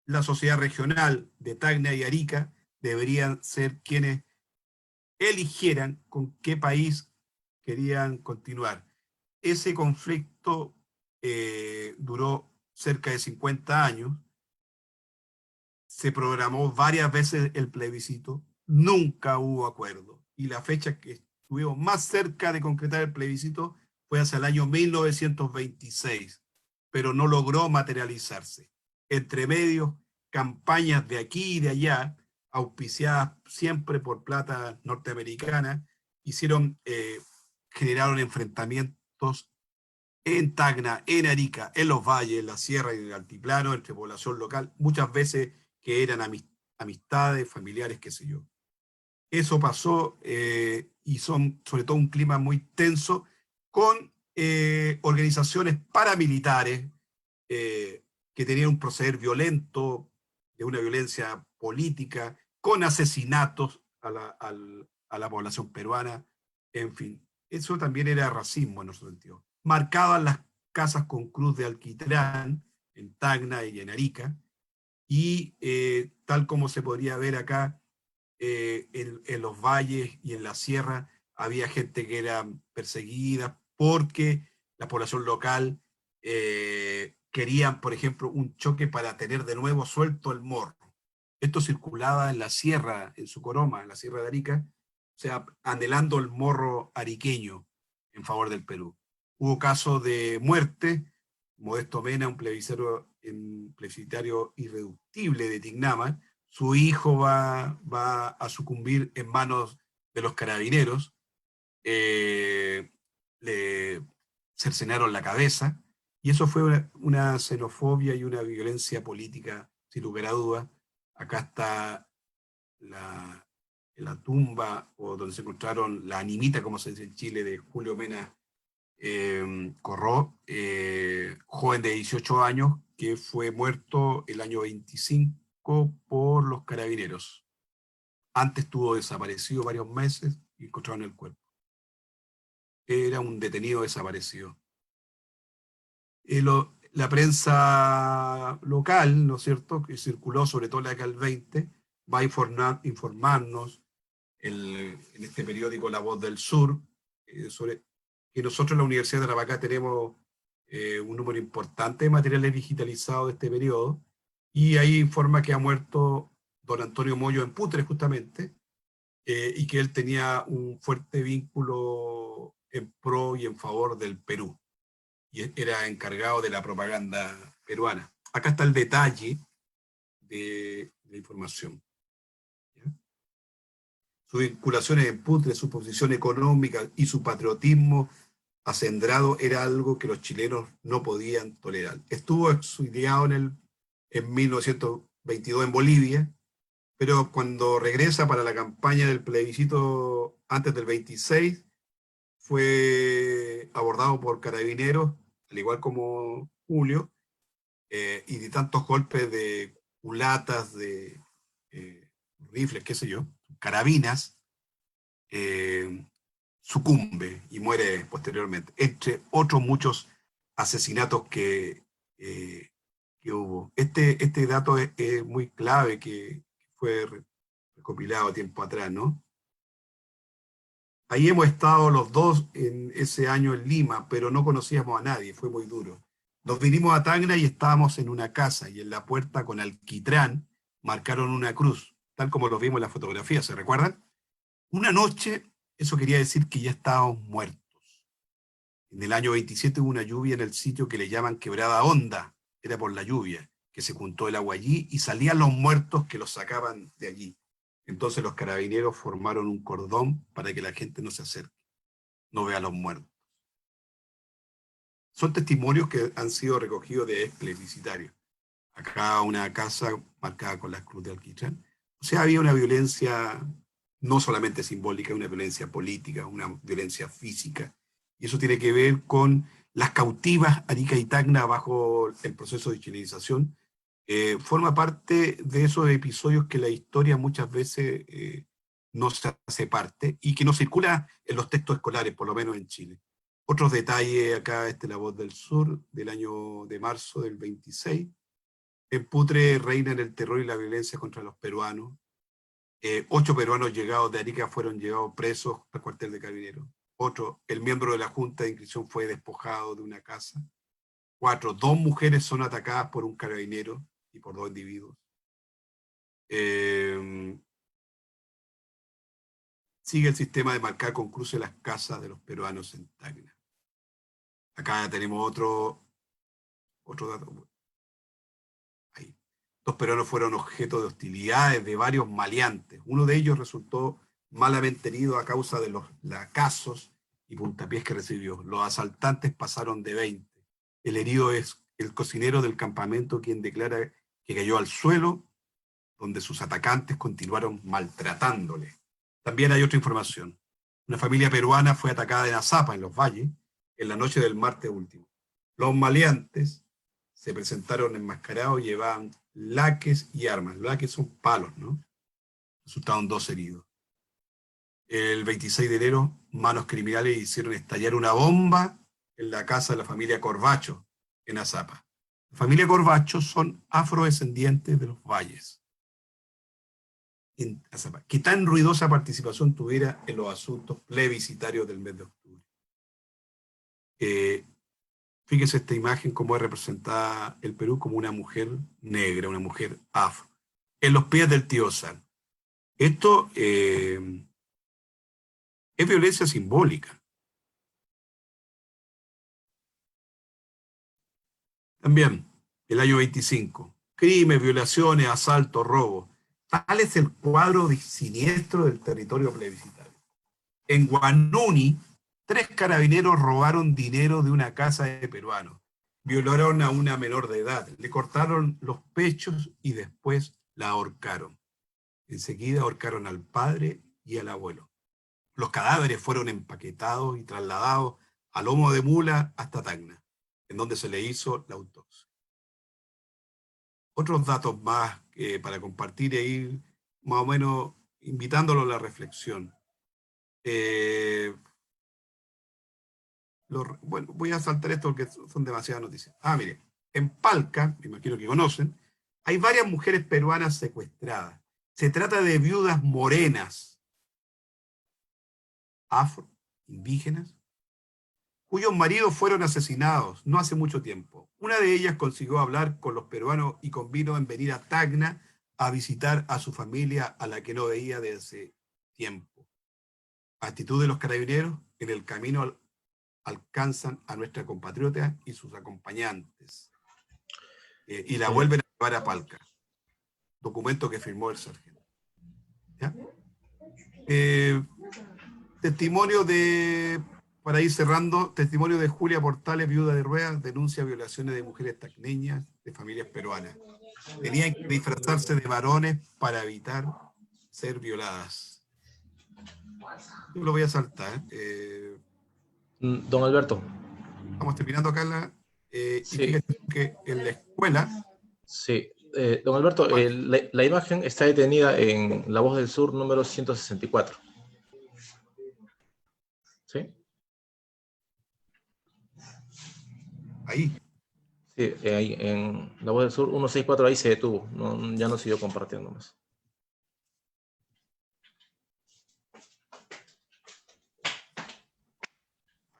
la sociedad regional de Tacna y Arica deberían ser quienes eligieran con qué país querían continuar. Ese conflicto duró cerca de 50 años, se programó varias veces el plebiscito, nunca hubo acuerdo, y la fecha que estuvimos más cerca de concretar el plebiscito fue hacia el año 1926, pero no logró materializarse. Entre medios, campañas de aquí y de allá, auspiciadas siempre por plata norteamericana, generaron enfrentamientos en Tacna, en Arica, en los valles, en la sierra y en el altiplano, entre población local, muchas veces que eran amistades, familiares, qué sé yo. Eso pasó y son sobre todo un clima muy tenso con organizaciones paramilitares que tenían un proceder violento, de una violencia política, con asesinatos a la población peruana, en fin. Eso también era racismo en nuestro sentido. Marcaban las casas con cruz de alquitrán en Tacna y en Arica, y tal como se podría ver acá, en los valles y en la sierra había gente que era perseguida porque la población local querían, por ejemplo, un choque para tener de nuevo suelto el morro. Esto circulaba en la sierra, en Sucoroma, en la sierra de Arica, o sea, anhelando el morro ariqueño en favor del Perú. Hubo casos de muerte. Modesto Mena, un plebiscitario irreductible de Tignama, su hijo va a sucumbir en manos de los carabineros, le cercenaron la cabeza, y eso fue una xenofobia y una violencia política, sin lugar a dudas. Acá está la tumba, o donde se encontraron la animita, como se dice en Chile, de Julio Mena Corró, joven de 18 años, que fue muerto el año 25 por los carabineros. Antes estuvo desaparecido varios meses y encontraron el cuerpo. Era un detenido desaparecido. la prensa local, ¿no es cierto?, que circuló sobre todo en la década del 20, va a informarnos en este periódico La Voz del Sur, sobre que nosotros en la Universidad de Tarapacá tenemos un número importante de materiales digitalizados de este periodo, y ahí informa que ha muerto don Antonio Moyo en Putre, justamente, y que él tenía un fuerte vínculo en pro y en favor del Perú, y era encargado de la propaganda peruana. Acá está el detalle de la información. ¿Ya? Sus vinculaciones en Putre, su posición económica y su patriotismo acendrado era algo que los chilenos no podían tolerar. Estuvo exiliado en 1922 en Bolivia, pero cuando regresa para la campaña del plebiscito antes del 26, fue abordado por carabineros, al igual como Julio, y de tantos golpes de culatas, de rifles, qué sé yo, carabinas, sucumbe y muere posteriormente, entre otros muchos asesinatos que hubo. Este dato es muy clave, que fue recopilado tiempo atrás, ¿no? Ahí hemos estado los dos en ese año en Lima, pero no conocíamos a nadie, fue muy duro. Nos vinimos a Tacna y estábamos en una casa, y en la puerta con alquitrán marcaron una cruz, tal como lo vimos en la fotografía, ¿se recuerdan? Una noche, eso quería decir que ya estábamos muertos. En el año 27 hubo una lluvia en el sitio que le llaman Quebrada Honda, era por la lluvia, que se juntó el agua allí y salían los muertos que los sacaban de allí. Entonces los carabineros formaron un cordón para que la gente no se acerque, no vea a los muertos. Son testimonios que han sido recogidos de ex plebiscitarios. Acá una casa marcada con la cruz de alquitrán. O sea, había una violencia no solamente simbólica, una violencia política, una violencia física. Y eso tiene que ver con las cautivas Arica y Tacna bajo el proceso de chilenización. Forma parte de esos episodios que la historia muchas veces no se hace parte y que no circula en los textos escolares, por lo menos en Chile. Otros detalles, acá La Voz del Sur, del año de marzo del 26. En Putre reinan el terror y la violencia contra los peruanos. 8 peruanos llegados de Arica fueron llevados presos al cuartel de Carabineros. Otro, el miembro de la Junta de Inscripción fue despojado de una casa. 4, 2 mujeres son atacadas por un carabinero y por 2 individuos. Sigue el sistema de marcar con cruce las casas de los peruanos en Tacna. Acá tenemos otro dato. Ahí. 2 peruanos fueron objeto de hostilidades de varios maleantes. Uno de ellos resultó malamente herido a causa de los lacazos y puntapiés que recibió. Los asaltantes pasaron de 20. El herido es el cocinero del campamento, quien declara que cayó al suelo, donde sus atacantes continuaron maltratándole. También hay otra información. Una familia peruana fue atacada en Azapa, en los valles, en la noche del martes último. Los maleantes se presentaron enmascarados y llevaban laques y armas. Laques son palos, ¿no? Resultaron 2 heridos. El 26 de enero, manos criminales hicieron estallar una bomba en la casa de la familia Corbacho, en Azapa. La familia Corbacho son afrodescendientes de los valles. En Azapa. ¿Qué tan ruidosa participación tuviera en los asuntos plebiscitarios del mes de octubre? Fíjese esta imagen, cómo es representada el Perú como una mujer negra, una mujer afro, en los pies del tío San. Esto es violencia simbólica. También, el año 25, crímenes, violaciones, asaltos, robos. Tal es el cuadro siniestro del territorio plebiscitario. En Guanuni, 3 carabineros robaron dinero de una casa de peruanos. Violaron a una menor de edad, le cortaron los pechos y después la ahorcaron. Enseguida ahorcaron al padre y al abuelo. Los cadáveres fueron empaquetados y trasladados a lomo de mula hasta Tacna, en donde se le hizo la autopsia. Otros datos más para compartir e ir más o menos invitándolo a la reflexión. Bueno, voy a saltar esto porque son demasiadas noticias. Mire, en Palca, me imagino que conocen, hay varias mujeres peruanas secuestradas. Se trata de viudas morenas, afro, indígenas, cuyos maridos fueron asesinados no hace mucho tiempo. Una de ellas consiguió hablar con los peruanos y convino en venir a Tacna a visitar a su familia a la que no veía desde tiempo. Actitud de los carabineros, en el camino alcanzan a nuestra compatriota y sus acompañantes y la vuelven a llevar a Palca. Documento que firmó el sargento. ¿Ya? Testimonio de, para ir cerrando, testimonio de Julia Portales, viuda de Ruedas, denuncia violaciones de mujeres tacneñas de familias peruanas. Tenían que disfrazarse de varones para evitar ser violadas. Yo lo voy a saltar. Don Alberto. Estamos terminando acá y Sí. fíjate que en la escuela... Sí. Don Alberto, la imagen está detenida en La Voz del Sur número 164. ¿Sí? Ahí. Sí, ahí en La Voz del Sur 164, ahí se detuvo. No, ya no siguió compartiendo más.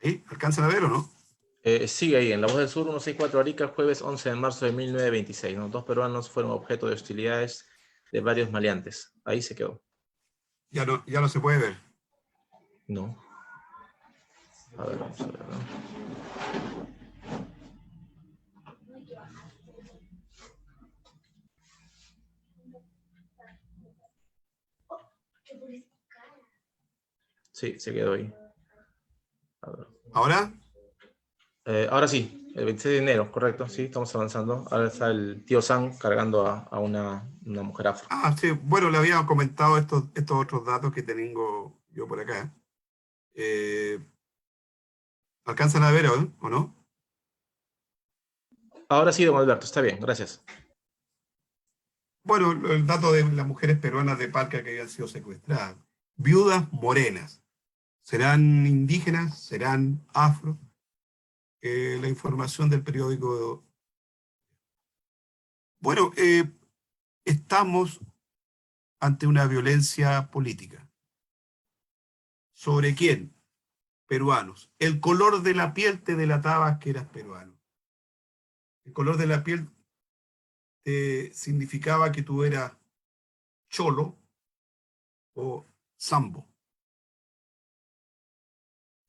¿Ahí? ¿Alcanzan a ver o no? Sigue ahí, en La Voz del Sur 164 Arica, jueves 11 de marzo de 1926. ¿No? 2 peruanos fueron objeto de hostilidades de varios maleantes. Ahí se quedó. Ya no se puede ver. No. A ver, vamos a ver, ¿no? Sí, se quedó ahí. A ver. ¿Ahora? Ahora sí, el 26 de enero, correcto, sí, estamos avanzando. Ahora está el tío Sam cargando a una mujer afro. Ah, sí, bueno, le había comentado estos otros datos que tengo yo por acá. ¿Alcanzan a ver o no? Ahora sí, don Alberto, está bien, gracias. Bueno, el dato de las mujeres peruanas de Palca que habían sido secuestradas. Viudas morenas. ¿Serán indígenas? ¿Serán afro? La información del periódico. Bueno, estamos ante una violencia política. ¿Sobre quién? Peruanos. El color de la piel te delataba que eras peruano. El color de la piel te significaba que tú eras cholo o sambo.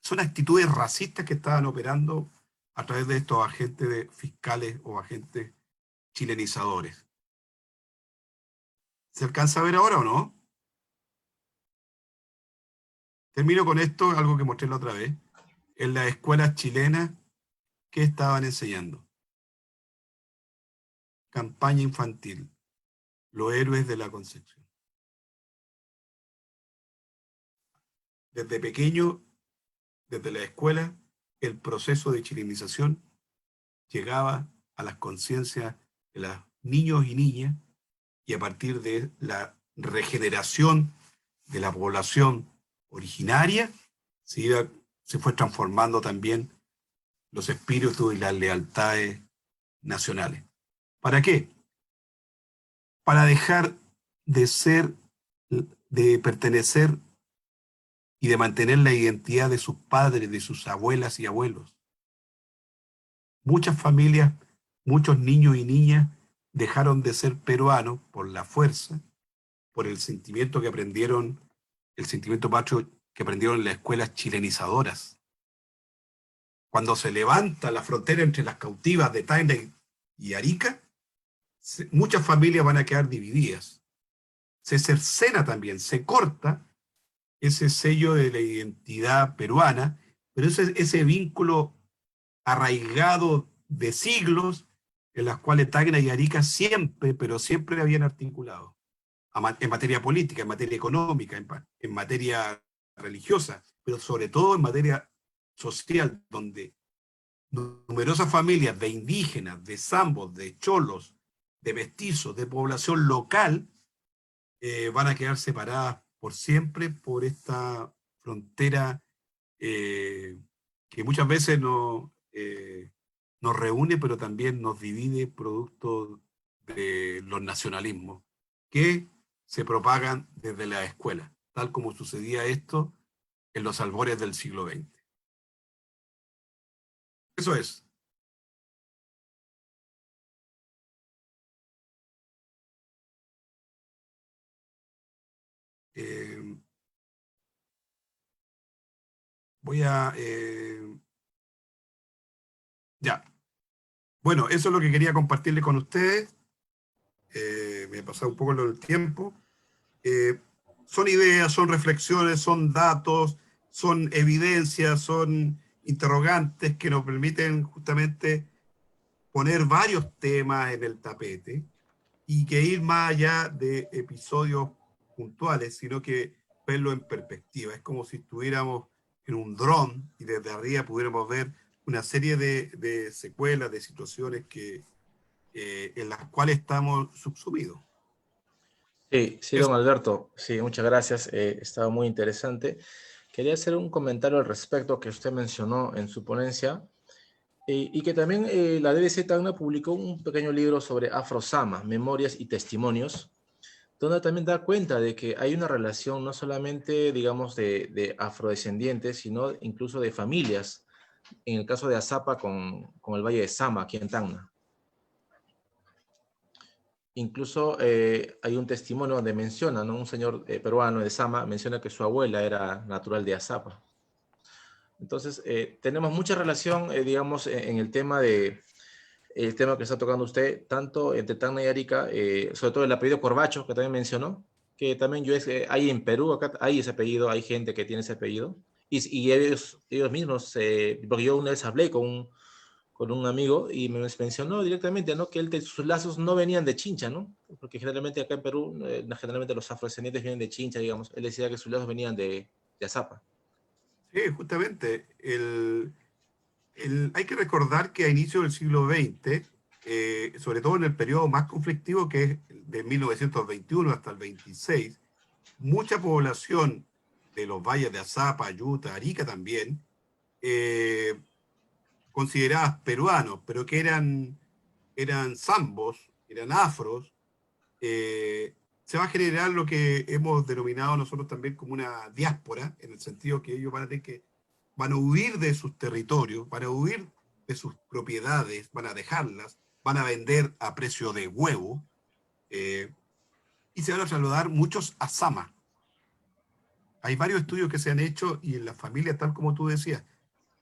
Son actitudes racistas que estaban operando a través de estos agentes fiscales o agentes chilenizadores. ¿Se alcanza a ver ahora o no? Termino con esto, algo que mostré la otra vez. En las escuelas chilenas, ¿qué estaban enseñando? Campaña infantil. Los héroes de la Concepción. Desde pequeño, desde la escuela, el proceso de chilenización llegaba a las conciencias de los niños y niñas y a partir de la regeneración de la población originaria se fue transformando también los espíritus y las lealtades nacionales. ¿Para qué? Para dejar de ser, de pertenecer y de mantener la identidad de sus padres, de sus abuelas y abuelos. Muchas familias, muchos niños y niñas dejaron de ser peruanos por la fuerza, por el sentimiento que aprendieron, el sentimiento patrio que aprendieron en las escuelas chilenizadoras. Cuando se levanta la frontera entre las cautivas de Tacna y Arica, muchas familias van a quedar divididas. Se cercena también, se corta ese sello de la identidad peruana, pero ese vínculo arraigado de siglos en las cuales Tacna y Arica siempre, pero siempre habían articulado, en materia política, en materia económica, en materia religiosa, pero sobre todo en materia social, donde numerosas familias de indígenas, de zambos, de cholos, de mestizos, de población local, van a quedar separadas por siempre por esta frontera que muchas veces nos reúne, pero también nos divide producto de los nacionalismos que se propagan desde la escuela, tal como sucedía esto en los albores del siglo XX. Eso es. Voy a... ya. Bueno, eso es lo que quería compartirle con ustedes. Me he pasado un poco lo del tiempo. Son ideas, son reflexiones, son datos, son evidencias, son interrogantes que nos permiten justamente poner varios temas en el tapete y que ir más allá de episodios puntuales, sino que verlo en perspectiva. Es como si estuviéramos en un dron y desde arriba pudiéramos ver una serie de secuelas, de situaciones en las cuales estamos subsumidos. Sí, sí, don Alberto. Sí, muchas gracias. Estaba muy interesante. Quería hacer un comentario al respecto que usted mencionó en su ponencia y que también la DBZ Tacna publicó un pequeño libro sobre Afro Sama, Memorias y Testimonios, donde también da cuenta de que hay una relación no solamente, digamos, de afrodescendientes, sino incluso de familias, en el caso de Azapa con el Valle de Sama, aquí en Tacna. Incluso hay un testimonio donde menciona, ¿no? Un señor peruano de Sama menciona que su abuela era natural de Azapa. Entonces, tenemos mucha relación, digamos, en el tema el tema que está tocando usted, tanto entre Tacna y Arica, sobre todo el apellido Corbacho, que también mencionó, que también hay en Perú, acá hay ese apellido, hay gente que tiene ese apellido, y ellos mismos, porque yo una vez hablé con un amigo y me mencionó directamente, ¿no? Que sus lazos no venían de Chincha, ¿no? Porque generalmente acá en Perú, generalmente los afrodescendientes vienen de Chincha, digamos. Él decía que sus lazos venían de Azapa. Sí, justamente. Hay que recordar que a inicios del siglo XX, sobre todo en el periodo más conflictivo, que es de 1921 hasta el 26, mucha población de los valles de Azapa, Ayuta, Arica también, consideradas peruanos, pero que eran zambos, eran afros, se va a generar lo que hemos denominado nosotros también como una diáspora, en el sentido que ellos van a huir de sus territorios, van a huir de sus propiedades, van a dejarlas, van a vender a precio de huevo, y se van a trasladar muchos a Sama. Hay varios estudios que se han hecho y en las familias, tal como tú decías,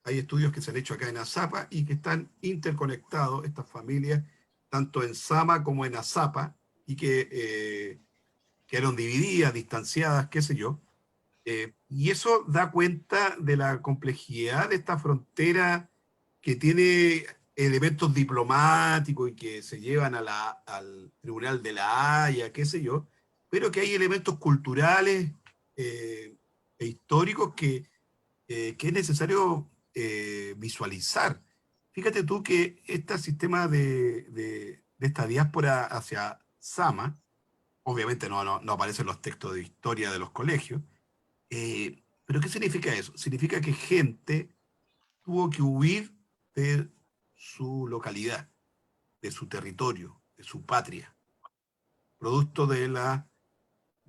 hay estudios que se han hecho acá en Azapa y que están interconectados, estas familias, tanto en Sama como en Azapa, y que quedaron divididas, distanciadas, qué sé yo. Y eso da cuenta de la complejidad de esta frontera que tiene elementos diplomáticos y que se llevan al Tribunal de la Haya, qué sé yo, pero que hay elementos culturales e históricos que es necesario visualizar. Fíjate tú que este sistema de esta diáspora hacia Sama, obviamente no aparecen los textos de historia de los colegios, pero ¿qué significa eso? Significa que gente tuvo que huir de su localidad, de su territorio, de su patria, producto de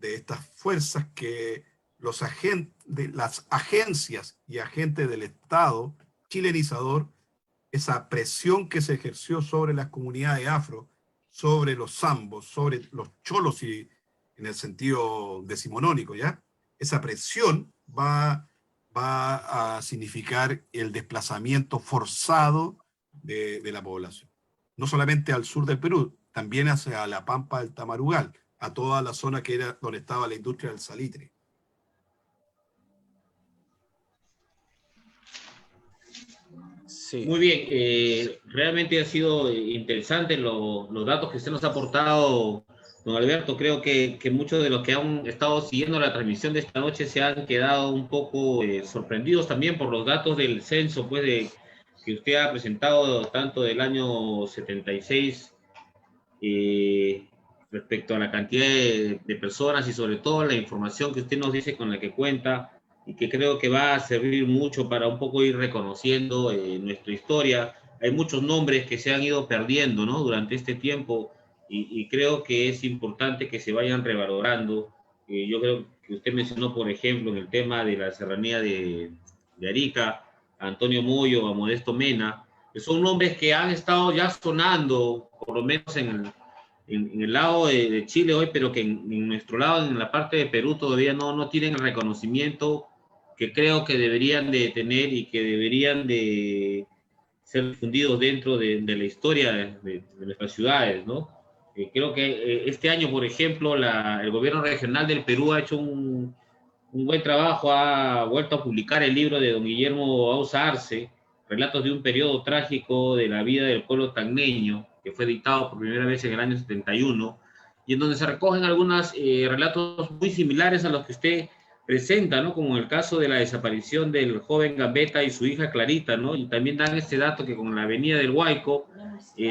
estas fuerzas que las agencias y agentes del Estado chilenizador, esa presión que se ejerció sobre las comunidades afro, sobre los zambos, sobre los cholos, y en el sentido decimonónico, ¿ya? Esa presión va a significar el desplazamiento forzado de la población. No solamente al sur del Perú, también hacia la Pampa del Tamarugal, a toda la zona que era donde estaba la industria del salitre. Sí. Muy bien, realmente ha sido interesante los datos que usted nos ha aportado, don Alberto. Creo que muchos de los que han estado siguiendo la transmisión de esta noche se han quedado un poco sorprendidos también por los datos del censo, pues, que usted ha presentado, tanto del año 76, respecto a la cantidad de personas y sobre todo la información que usted nos dice con la que cuenta, y que creo que va a servir mucho para un poco ir reconociendo nuestra historia, hay muchos nombres que se han ido perdiendo, ¿no? Durante este tiempo y creo que es importante que se vayan revalorando. Yo creo que usted mencionó, por ejemplo, en el tema de la serranía de Arica, a Antonio Moyo, a Modesto Mena, que son nombres que han estado ya sonando, por lo menos en el lado de Chile hoy, pero que en nuestro lado, en la parte de Perú, todavía no tienen el reconocimiento que creo que deberían de tener y que deberían de ser difundidos dentro de la historia de nuestras ciudades, ¿no? Creo que este año, por ejemplo, el gobierno regional del Perú ha hecho un buen trabajo, ha vuelto a publicar el libro de don Guillermo Auza Arce, Relatos de un periodo trágico de la vida del pueblo tacneño, que fue editado por primera vez en el año 71, y en donde se recogen algunos relatos muy similares a los que usted presenta, ¿no? Como en el caso de la desaparición del joven Gambetta y su hija Clarita, ¿no? Y también dan este dato que con la avenida del Huayco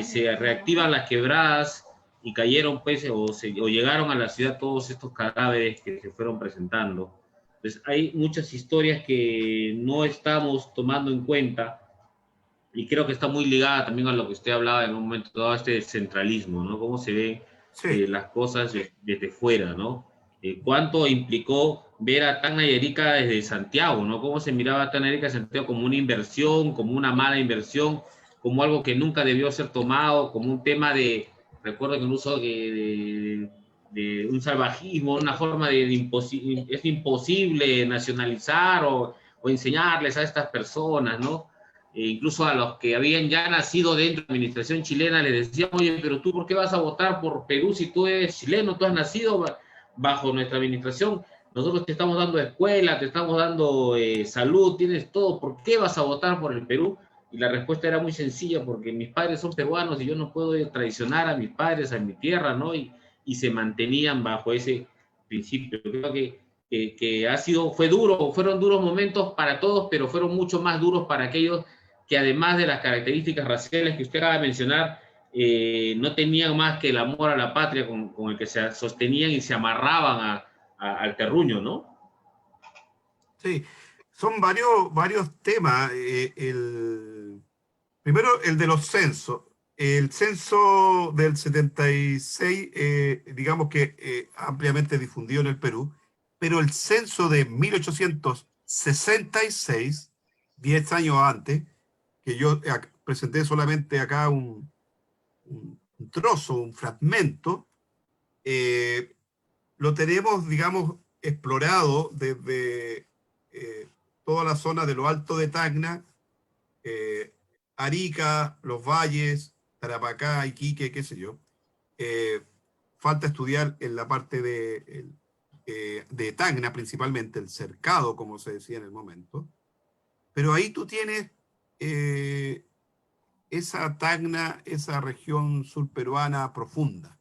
se reactivan las quebradas y cayeron, pues, o llegaron a la ciudad todos estos cadáveres que se fueron presentando. Entonces, hay muchas historias que no estamos tomando en cuenta y creo que está muy ligada también a lo que usted hablaba en un momento, todo este centralismo, ¿no? Cómo se ven Sí, las cosas desde fuera, ¿no? Cuánto implicó ver a Tacna y Arica desde Santiago, ¿no? Cómo se miraba a Tacna y Arica de Santiago como una inversión, como una mala inversión, como algo que nunca debió ser tomado, como un tema de, recuerdo que incluso de un salvajismo, una forma es imposible nacionalizar o enseñarles a estas personas, ¿no? Incluso a los que habían ya nacido dentro de la administración chilena les decían, oye, pero tú, ¿por qué vas a votar por Perú si tú eres chileno, tú has nacido bajo nuestra administración? Nosotros te estamos dando escuela, te estamos dando salud, tienes todo, ¿por qué vas a votar por el Perú? Y la respuesta era muy sencilla, porque mis padres son peruanos y yo no puedo traicionar a mis padres, a mi tierra, ¿no? Y se mantenían bajo ese principio. Creo que ha sido, fue duro, fueron duros momentos para todos, pero fueron mucho más duros para aquellos que además de las características raciales que usted acaba de mencionar, no tenían más que el amor a la patria con el que se sostenían y se amarraban al terruño, ¿no? sí. Son varios temas. Primero, el de los censos. El censo del 76, digamos que ampliamente difundido en el Perú, pero el censo de 1866, 10 años antes, que yo presenté solamente acá un trozo, un fragmento, eh, lo tenemos, digamos, explorado desde toda la zona de lo alto de Tacna, eh, Arica, Los Valles, Tarapacá, Iquique, qué sé yo. Eh, Falta estudiar en la parte de Tacna, principalmente el cercado, como se decía en el momento. Pero ahí tú tienes esa Tacna, esa región surperuana profunda.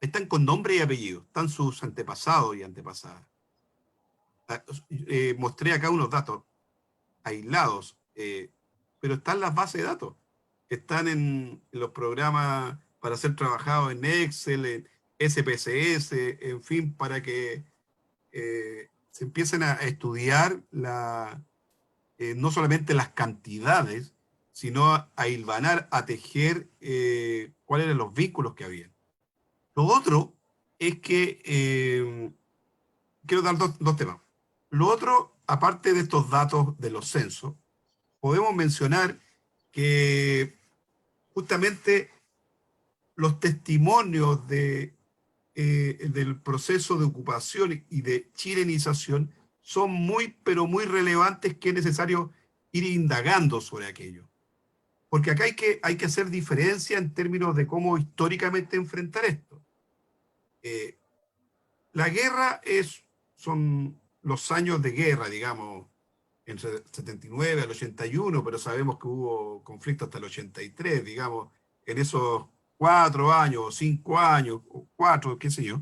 Están con nombre y apellido, están sus antepasados y antepasadas. Mostré acá unos datos aislados, pero están las bases de datos, están en los programas para ser trabajados en Excel, en SPSS, en fin, para que se empiecen a estudiar no solamente las cantidades, sino a hilvanar, a tejer cuáles eran los vínculos que había. Lo otro es que quiero dar dos temas. Lo otro, aparte de estos datos de los censos, podemos mencionar que justamente los testimonios del proceso de ocupación y de chilenización son muy, pero muy relevantes, que es necesario ir indagando sobre aquello. Porque acá hay que hacer diferencia en términos de cómo históricamente enfrentar esto. La guerra son los años de guerra, digamos, entre el 79 al 81, pero sabemos que hubo conflicto hasta el 83, digamos, en esos 4 años, o 5 años, o 4, qué sé yo.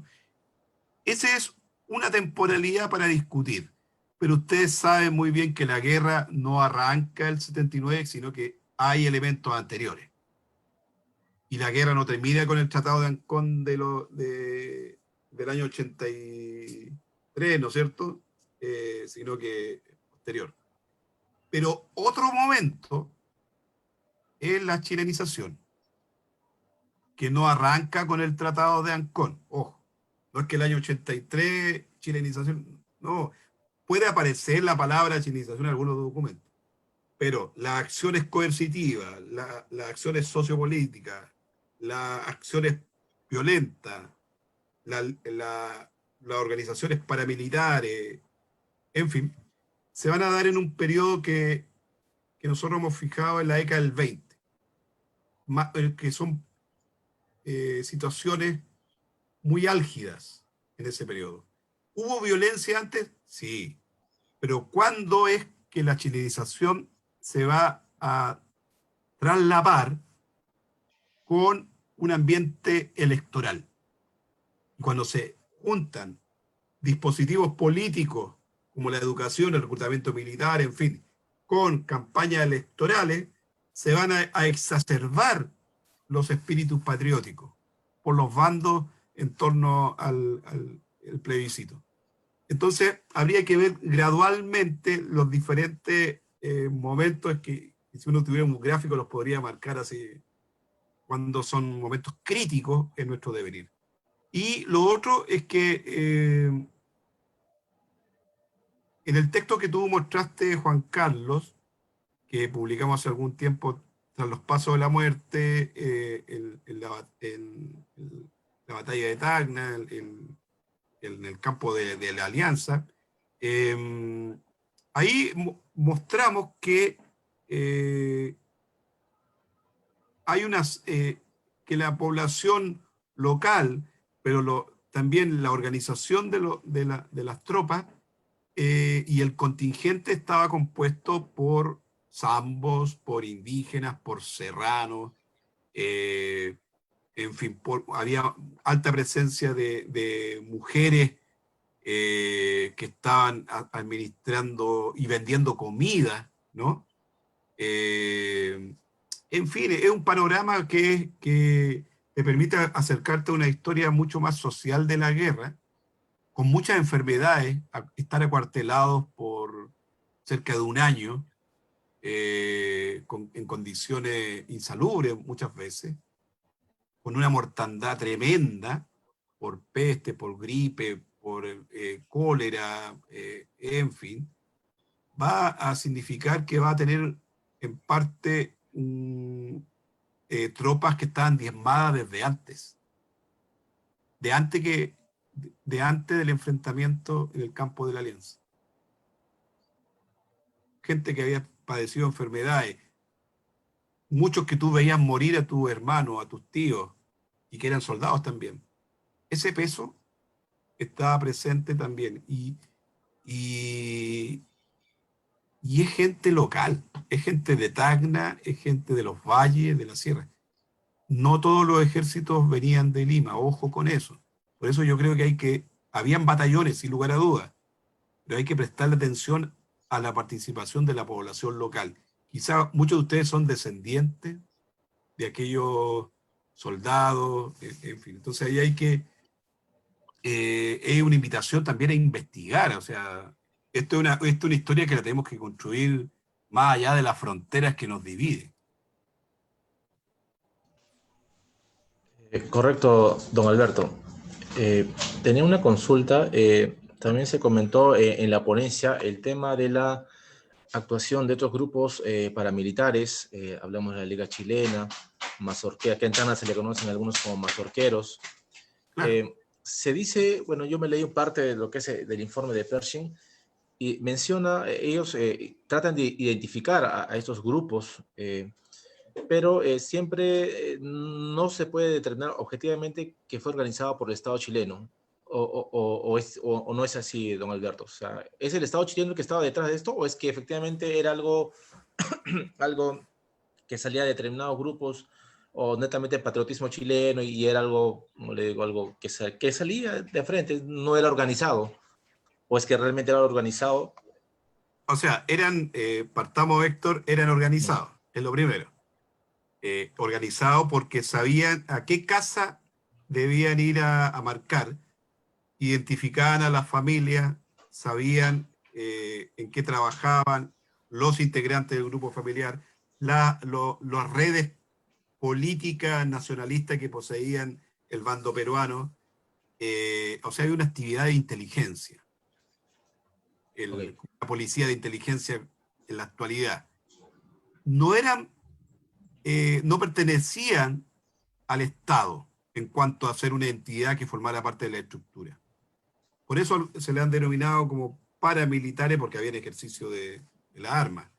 Esa es una temporalidad para discutir, pero ustedes saben muy bien que la guerra no arranca el 79, sino que hay elementos anteriores. Y la guerra no termina con el Tratado de Ancón del año 83, ¿no es cierto? Sino que posterior. Pero otro momento es la chilenización, que no arranca con el Tratado de Ancón. Ojo, no es que el año 83, chilenización, no. Puede aparecer la palabra chilenización en algunos documentos, pero las acciones coercitivas, las acciones sociopolíticas, las acciones violentas, las organizaciones paramilitares, en fin, se van a dar en un periodo que nosotros hemos fijado en la década del 20, que son situaciones muy álgidas en ese periodo. ¿Hubo violencia antes? Sí. Pero ¿cuándo es que la chilenización se va a traslapar con un ambiente electoral? Cuando se juntan dispositivos políticos como la educación, el reclutamiento militar, en fin, con campañas electorales, se van a exacerbar los espíritus patrióticos por los bandos en torno al plebiscito. Entonces, habría que ver gradualmente los diferentes momentos que, si uno tuviera un gráfico, los podría marcar así, cuando son momentos críticos en nuestro devenir. Y lo otro es que en el texto que tú mostraste, Juan Carlos, que publicamos hace algún tiempo, tras los pasos de la muerte, en la batalla de Tacna, en el campo de la Alianza, ahí mostramos que hay que la población local, pero también la organización de las tropas y el contingente estaba compuesto por zambos, por indígenas, por serranos, en fin, había alta presencia de mujeres que estaban administrando y vendiendo comida, ¿no? En fin, es un panorama que te permite acercarte a una historia mucho más social de la guerra, con muchas enfermedades, estar acuartelados por cerca de un año, en condiciones insalubres muchas veces, con una mortandad tremenda por peste, por gripe, por cólera, en fin, va a significar que va a tener en parte tropas que estaban diezmadas desde antes, de antes del enfrentamiento en el campo de la Alianza. Gente que había padecido enfermedades, muchos que tú veías morir a tus hermanos, a tus tíos, y que eran soldados también. Ese peso estaba presente también. Y es gente local, es gente de Tacna, es gente de los valles, de la sierra. No todos los ejércitos venían de Lima, ojo con eso. Por eso yo creo que habían batallones, sin lugar a dudas, pero hay que prestarle atención a la participación de la población local. Quizá muchos de ustedes son descendientes de aquellos soldados, en fin. Entonces ahí hay que, es una invitación también a investigar, o sea, esto es una historia que la tenemos que construir más allá de las fronteras que nos dividen. Correcto, don Alberto. Tenía una consulta. También se comentó en la ponencia el tema de la actuación de otros grupos paramilitares. Hablamos de la Liga Chilena, Mazorquera, que en Tacna se le conocen algunos como mazorqueros. Claro. Se dice, bueno, yo me leí parte de lo que es del informe de Pershing y menciona, ellos tratan de identificar a estos grupos, pero siempre no se puede determinar objetivamente que fue organizado por el Estado chileno. O no es así, don Alberto. O sea, ¿es el Estado chileno el que estaba detrás de esto o es que efectivamente era algo, algo que salía de determinados grupos o netamente patriotismo chileno y era algo, como le digo, algo que salía de frente, no era organizado? ¿O es que realmente era organizado? O sea, partamos, Héctor, eran organizados, es lo primero. Organizados porque sabían a qué casa debían ir a marcar, identificaban a las familias, sabían en qué trabajaban los integrantes del grupo familiar, las redes políticas nacionalistas que poseían el bando peruano. O sea, hay una actividad de inteligencia. Ok. La policía de inteligencia en la actualidad. No eran, no pertenecían al Estado en cuanto a ser una entidad que formara parte de la estructura. Por eso se le han denominado como paramilitares, porque había ejercicio de las armas.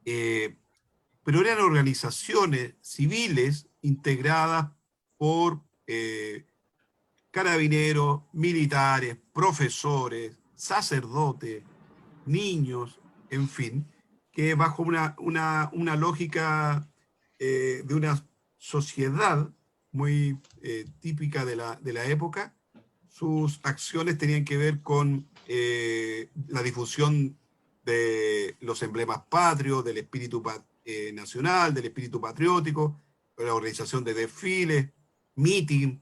Pero eran organizaciones civiles integradas por carabineros, militares, profesores, sacerdotes, niños, en fin, que bajo una lógica de una sociedad muy típica de la época, sus acciones tenían que ver con la difusión de los emblemas patrios, del espíritu nacional, del espíritu patriótico, la organización de desfiles, meeting,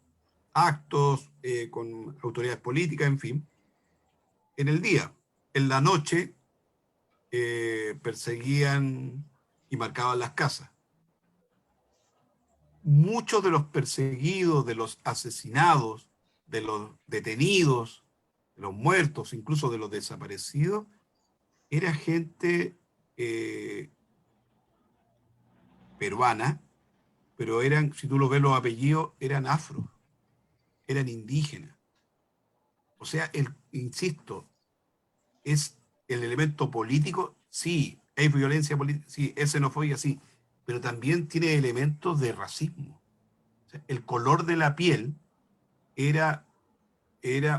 actos con autoridades políticas, en fin. En el día, en la noche, perseguían y marcaban las casas. Muchos de los perseguidos, de los asesinados, de los detenidos, de los muertos, incluso de los desaparecidos, era gente peruana, pero eran, si tú lo ves los apellidos, eran afro, eran indígenas. O sea, insisto, es el elemento político, sí, es violencia política, sí, es xenofobia, sí, pero también tiene elementos de racismo. O sea, el color de la piel era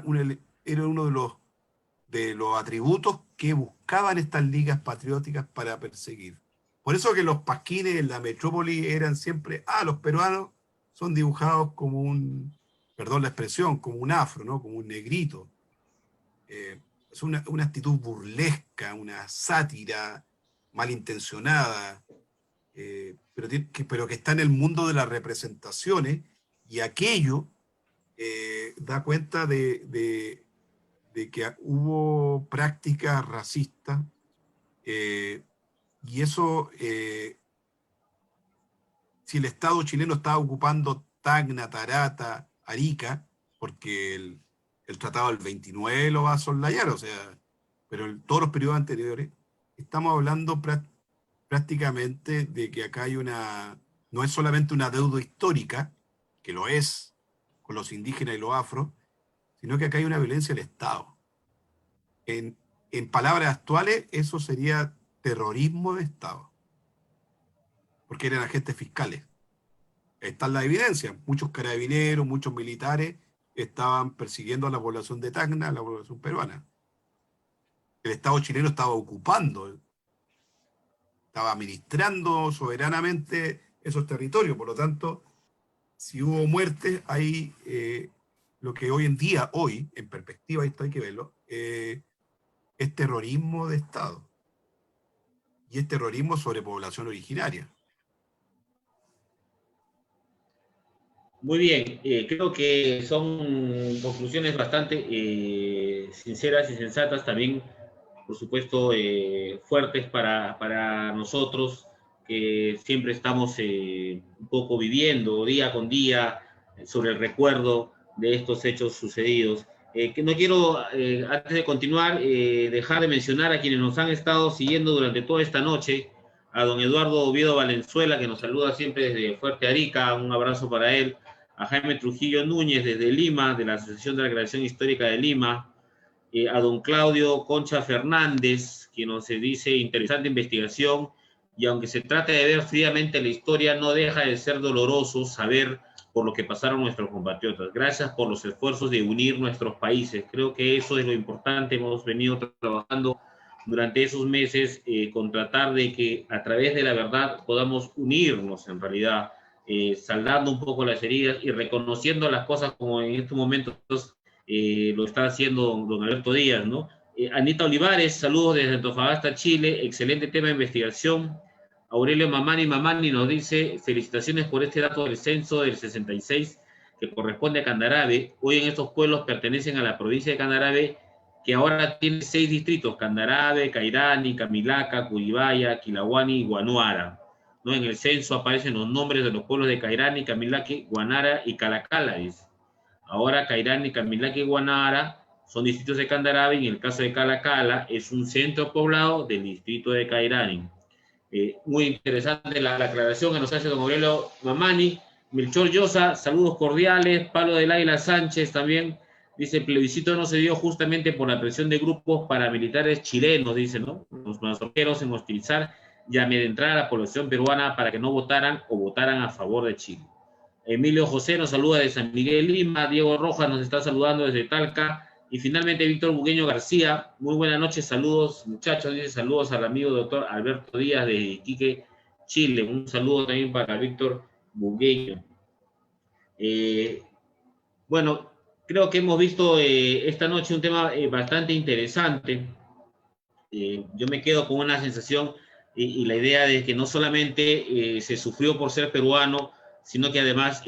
uno de los atributos que buscaban estas ligas patrióticas para perseguir. Por eso que los pasquines en la metrópoli eran siempre, los peruanos son dibujados como perdón la expresión, como un afro, ¿no? Como un negrito. Es una actitud burlesca, una sátira malintencionada, pero que está en el mundo de las representaciones, y aquello da cuenta de que hubo prácticas racistas, y eso, si el Estado chileno estaba ocupando Tacna, Tarata, Arica, porque el Tratado del 29 lo va a soslayar, o sea, pero en todos los periodos anteriores, estamos hablando prácticamente de que acá hay no es solamente una deuda histórica, que lo es con los indígenas y los afros, sino que acá hay una violencia del Estado. En palabras actuales, eso sería terrorismo de Estado, porque eran agentes fiscales. Está la evidencia, muchos carabineros, muchos militares estaban persiguiendo a la población de Tacna, a la población peruana. El Estado chileno estaba ocupando, estaba administrando soberanamente esos territorios. Por lo tanto, si hubo muertes, hay lo que hoy en día, en perspectiva, esto hay que verlo, es terrorismo de Estado. Y es terrorismo sobre población originaria. Muy bien, creo que son conclusiones bastante sinceras y sensatas, también, por supuesto, fuertes para nosotros, que siempre estamos un poco viviendo día con día sobre el recuerdo de estos hechos sucedidos. Que no quiero, antes de continuar, dejar de mencionar a quienes nos han estado siguiendo durante toda esta noche, a don Eduardo Oviedo Valenzuela, que nos saluda siempre desde Fuerte Arica, un abrazo para él, a Jaime Trujillo Núñez desde Lima, de la Asociación de la Creación Histórica de Lima, a don Claudio Concha Fernández, quien nos dice interesante investigación, y aunque se trate de ver fríamente la historia, no deja de ser doloroso saber por lo que pasaron nuestros compatriotas. Gracias por los esfuerzos de unir nuestros países. Creo que eso es lo importante. Hemos venido trabajando durante esos meses con tratar de que a través de la verdad podamos unirnos en realidad, saldando un poco las heridas y reconociendo las cosas como en estos momentos lo está haciendo don Alberto Díaz, ¿no? Anita Olivares, saludos desde Antofagasta, Chile, excelente tema de investigación. Aurelio Mamani nos dice, felicitaciones por este dato del censo del 66 que corresponde a Candarave. Hoy en estos pueblos pertenecen a la provincia de Candarave, que ahora tiene 6 distritos, Candarave, Cairani, Camilaca, Curibaya, Quilahuani y Guanuara. ¿no? En el censo aparecen los nombres de los pueblos de Cairani, Camilaque, Guanara y Calacala, dice. Ahora Cairani, Camilaque y Guanara son distritos de Candarave, y en el caso de Calacala es un centro poblado del distrito de Cairani. Muy interesante la aclaración que nos hace don Aurelio Mamani. Melchor Llosa, saludos cordiales. Pablo del Águila Sánchez también dice: el plebiscito no se dio justamente por la presión de grupos paramilitares chilenos, dice, ¿no? Los mazorqueros en hostilizar y amedrentar a la población peruana para que no votaran o votaran a favor de Chile. Emilio José nos saluda de San Miguel, Lima. Diego Rojas nos está saludando desde Talca. Y finalmente Víctor Bugueño García, muy buenas noches, saludos muchachos, dice saludos al amigo doctor Alberto Díaz de Iquique, Chile. Un saludo también para Víctor Bugueño. Bueno, creo que hemos visto esta noche un tema bastante interesante. Yo me quedo con una sensación y la idea de que no solamente se sufrió por ser peruano, sino que además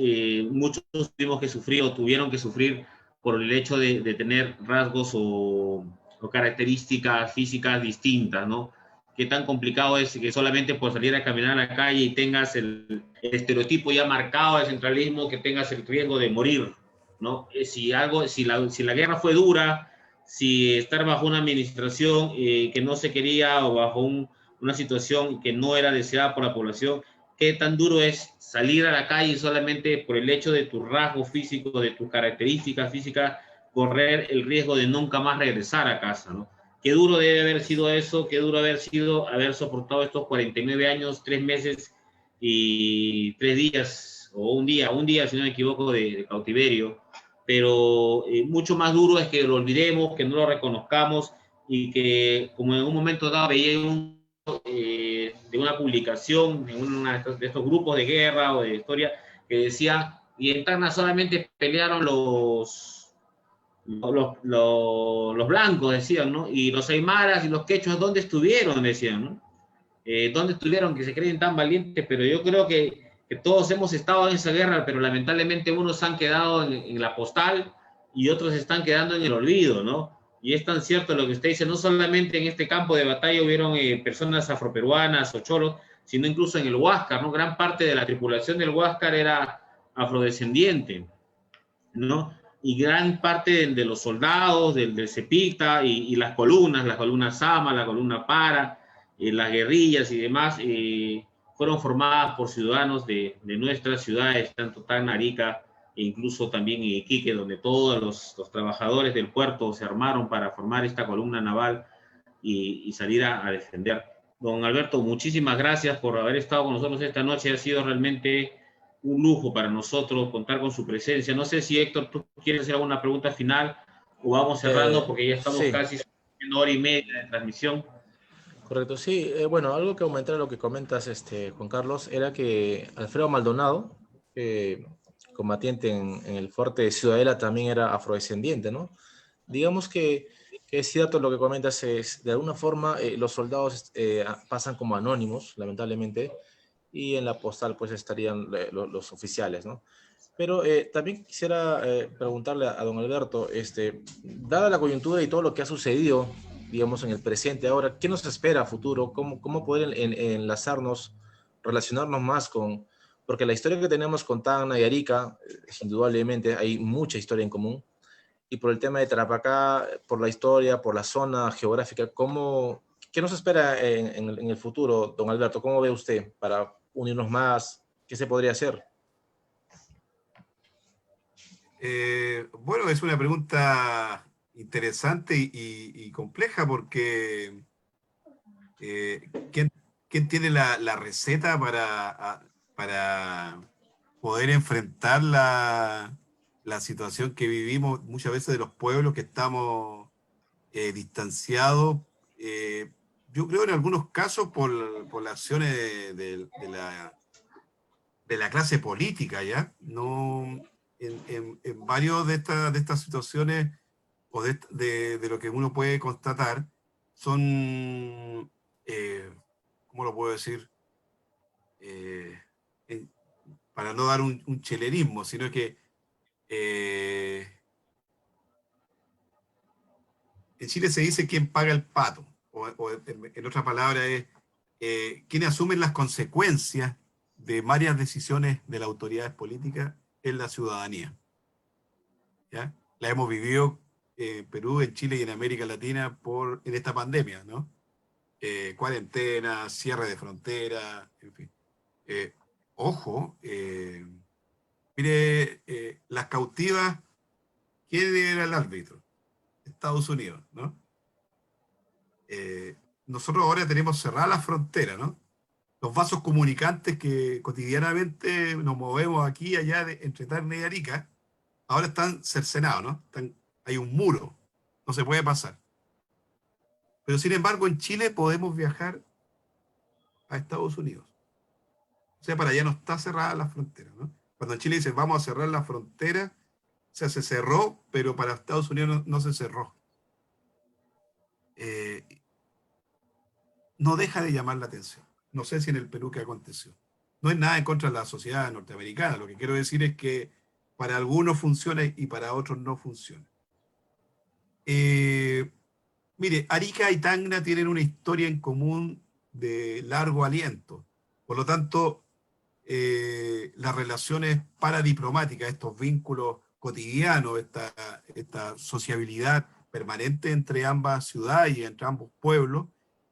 muchos tuvimos que sufrir o tuvieron que sufrir por el hecho de tener rasgos o características físicas distintas, ¿no? Qué tan complicado es que solamente por salir a caminar a la calle y tengas el estereotipo ya marcado de centralismo, que tengas el riesgo de morir, ¿no? Si la guerra fue dura, si estar bajo una administración que no se quería o bajo una situación que no era deseada por la población, qué tan duro es salir a la calle solamente por el hecho de tu rasgo físico, de tus características físicas, correr el riesgo de nunca más regresar a casa, ¿no? Qué duro debe haber sido eso, qué duro haber sido haber soportado estos 49 años, 3 meses y 3 días, o un día, si no me equivoco, de cautiverio. Pero mucho más duro es que lo olvidemos, que no lo reconozcamos y que, como en un momento dado veía de una publicación, en uno de estos grupos de guerra o de historia, que decía, y en Tacna solamente pelearon los blancos, decían, ¿no? Y los aymaras y los quechos, ¿dónde estuvieron? Decían, ¿no? ¿Dónde estuvieron que se creen tan valientes? Pero yo creo que todos hemos estado en esa guerra, pero lamentablemente unos han quedado en la postal y otros están quedando en el olvido, ¿no? Y es tan cierto lo que usted dice, no solamente en este campo de batalla hubieron personas afroperuanas o cholos, sino incluso en el Huáscar, ¿no? Gran parte de la tripulación del Huáscar era afrodescendiente, ¿no? Y gran parte de los soldados, del Cepita y las columnas Sama, la columna Para, las guerrillas y demás, fueron formadas por ciudadanos de nuestras ciudades, tanto Tacna, Arica, e incluso también en Iquique, donde todos los trabajadores del puerto se armaron para formar esta columna naval y salir a defender. Don Alberto, muchísimas gracias por haber estado con nosotros esta noche. Ha sido realmente un lujo para nosotros contar con su presencia. No sé si, Héctor, tú quieres hacer alguna pregunta final o vamos cerrando porque ya estamos Sí, casi en hora y media de transmisión. correcto. Sí, bueno, algo que aumentar a lo que comentas, Juan Carlos, era que Alfredo Maldonado, combatiente en el fuerte de Ciudadela, también era afrodescendiente, ¿no? Digamos que es cierto lo que comentas, es de alguna forma los soldados pasan como anónimos, lamentablemente, y en la postal pues estarían los oficiales, ¿no? Pero también quisiera preguntarle a don Alberto, dada la coyuntura y todo lo que ha sucedido, digamos, en el presente ahora, ¿qué nos espera a futuro? ¿Cómo poder enlazarnos, relacionarnos más con... Porque la historia que tenemos con Tacna y Arica, indudablemente hay mucha historia en común, y por el tema de Tarapacá, por la historia, por la zona geográfica, ¿qué nos espera en el futuro, don Alberto? ¿Cómo ve usted para unirnos más? ¿Qué se podría hacer? Bueno, es una pregunta interesante y compleja porque ¿quién, quién tiene la receta para poder enfrentar la situación que vivimos muchas veces de los pueblos que estamos distanciados? eh, yo creo en algunos casos por las acciones de la clase política, ¿ya? No, en varios de estas situaciones o de lo que uno puede constatar son, ¿cómo lo puedo decir? Eh, en- para no dar un chelerismo, sino que eh, en Chile se dice quién paga el pato, o en otras palabras es quienes asumen las consecuencias de varias decisiones de las autoridades políticas es la ciudadanía. ¿Ya? La hemos vivido en Perú, en Chile y en América Latina en esta pandemia, ¿no? Cuarentena, cierre de frontera, en fin. Ojo, mire, las cautivas, ¿quién era el árbitro? Estados Unidos, ¿no? Nosotros ahora tenemos cerrada la frontera, ¿no? Los vasos comunicantes que cotidianamente nos movemos aquí y allá entre Tacna y Arica, ahora están cercenados, ¿no? Hay un muro, no se puede pasar. Pero sin embargo, en Chile podemos viajar a Estados Unidos. O sea, para allá no está cerrada la frontera, ¿no? Cuando en Chile dicen vamos a cerrar la frontera, o sea, se cerró, pero para Estados Unidos no se cerró. No deja de llamar la atención. No sé si en el Perú qué aconteció. No es nada en contra de la sociedad norteamericana. Lo que quiero decir es que para algunos funciona y para otros no funciona. Mire, Arica y Tacna tienen una historia en común de largo aliento. Por lo tanto, las relaciones paradiplomáticas, estos vínculos cotidianos, esta sociabilidad permanente entre ambas ciudades y entre ambos pueblos,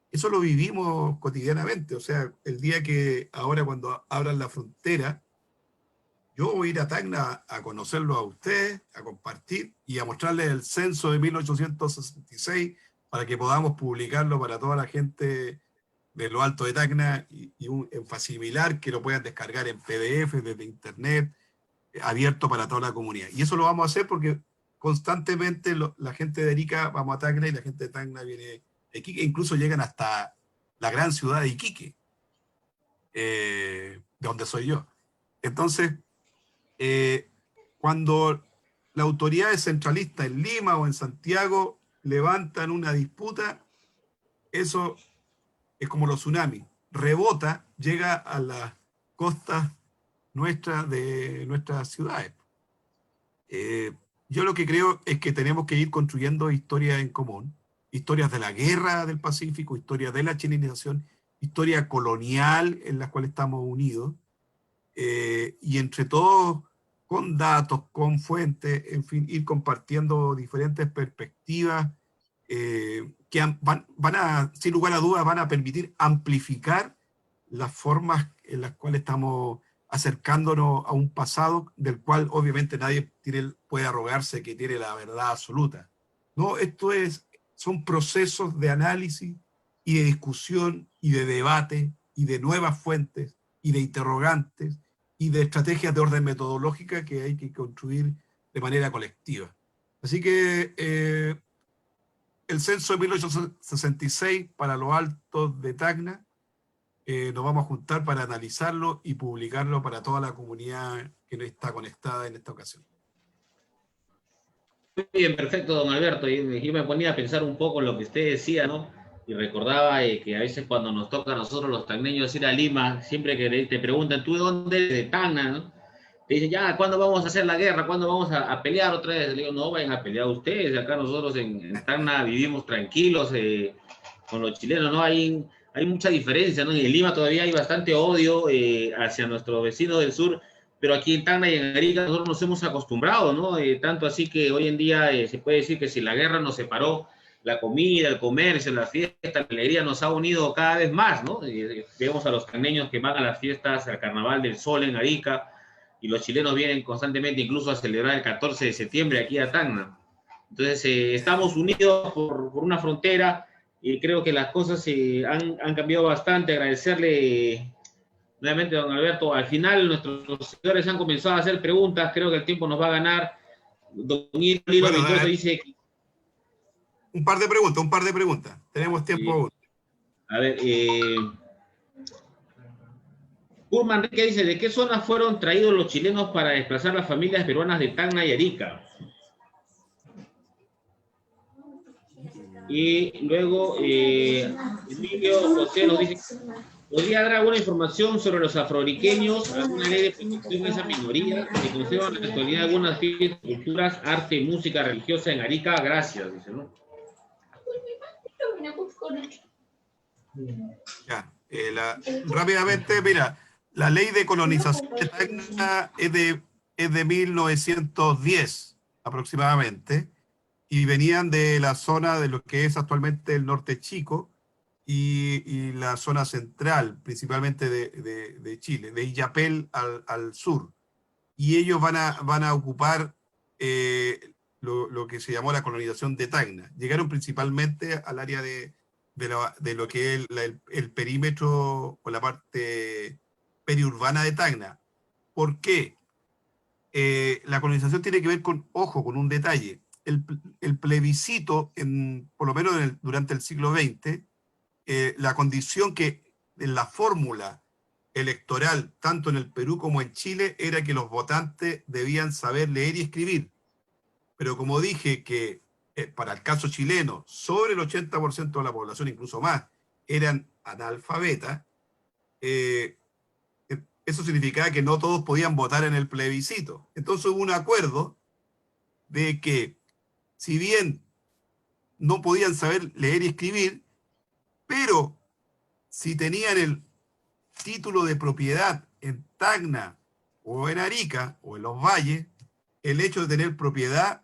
eso lo vivimos cotidianamente. O sea, el día que ahora cuando abran la frontera, yo voy a ir a Tacna a conocerlo a ustedes, a compartir y a mostrarles el censo de 1866 para que podamos publicarlo para toda la gente de lo alto de Tacna y en facimilar que lo puedan descargar en PDF desde internet, abierto para toda la comunidad. Y eso lo vamos a hacer porque constantemente la gente de Arica vamos a Tacna y la gente de Tacna viene de Iquique, incluso llegan hasta la gran ciudad de Iquique, de donde soy yo. Entonces, cuando las autoridades centralistas en Lima o en Santiago levantan una disputa, eso es como los tsunamis, rebota, llega a las costas nuestras de nuestras ciudades. Yo lo que creo es que tenemos que ir construyendo historias en común, historias de la guerra del Pacífico, historias de la chilenización, historia colonial en la cual estamos unidos, y entre todos, con datos, con fuentes, en fin, ir compartiendo diferentes perspectivas que van a, sin lugar a dudas, van a permitir amplificar las formas en las cuales estamos acercándonos a un pasado del cual obviamente nadie puede arrogarse que tiene la verdad absoluta. No, son procesos de análisis y de discusión y de debate y de nuevas fuentes y de interrogantes y de estrategias de orden metodológica que hay que construir de manera colectiva. Así que el censo de 1866 para los altos de Tacna, nos vamos a juntar para analizarlo y publicarlo para toda la comunidad que está conectada en esta ocasión. Muy bien, perfecto, don Alberto. Yo me ponía a pensar un poco en lo que usted decía, ¿no? Y recordaba que a veces cuando nos toca a nosotros los tacneños ir a Lima, siempre que te preguntan, ¿tú de dónde eres? De Tacna, ¿no? Te dicen, ya, ¿cuándo vamos a hacer la guerra? ¿Cuándo vamos a pelear otra vez? Le digo, no, vayan a pelear ustedes. Acá nosotros en Tacna vivimos tranquilos con los chilenos, ¿no? Hay mucha diferencia, ¿no? Y en Lima todavía hay bastante odio hacia nuestros vecinos del sur, pero aquí en Tacna y en Arica nosotros nos hemos acostumbrado, ¿no? Tanto así que hoy en día se puede decir que si la guerra nos separó, la comida, el comercio, la fiesta, la alegría nos ha unido cada vez más, ¿no? Vemos a los tacneños que van a las fiestas, al Carnaval del Sol en Arica, y los chilenos vienen constantemente incluso a celebrar el 14 de septiembre aquí a Tacna. Entonces, estamos unidos por una frontera y creo que las cosas han cambiado bastante. Agradecerle nuevamente, don Alberto. Al final, nuestros seguidores han comenzado a hacer preguntas. Creo que el tiempo nos va a ganar. Don Hilo Mendoza dice... Un par de preguntas. Tenemos tiempo aún. A ver, Urma Enrique dice, ¿de qué zonas fueron traídos los chilenos para desplazar las familias peruanas de Tacna y Arica? Y luego, Emilio José nos dice, ¿podría dar alguna información sobre los afroariqueños, alguna ley de protección de esa minoría, que conservan en la actualidad algunas fiestas, culturas, arte, música religiosa en Arica? Gracias, dice, ¿no? Ya. Rápidamente, mira, la ley de colonización de Tacna es de 1910 aproximadamente, y venían de la zona de lo que es actualmente el norte chico y la zona central, principalmente de Chile, de Illapel al sur. Y ellos van a ocupar lo que se llamó la colonización de Tacna. Llegaron principalmente al área de lo que es el perímetro o la parte periurbana de Tacna. ¿Por qué? La colonización tiene que ver con, ojo, con un detalle. El plebiscito, por lo menos durante el siglo XX, la condición que en la fórmula electoral, tanto en el Perú como en Chile, era que los votantes debían saber leer y escribir. Pero como dije que para el caso chileno, sobre el 80% de la población, incluso más, eran analfabetas, eso significaba que no todos podían votar en el plebiscito. Entonces hubo un acuerdo de que, si bien no podían saber leer y escribir, pero si tenían el título de propiedad en Tacna o en Arica o en los valles, el hecho de tener propiedad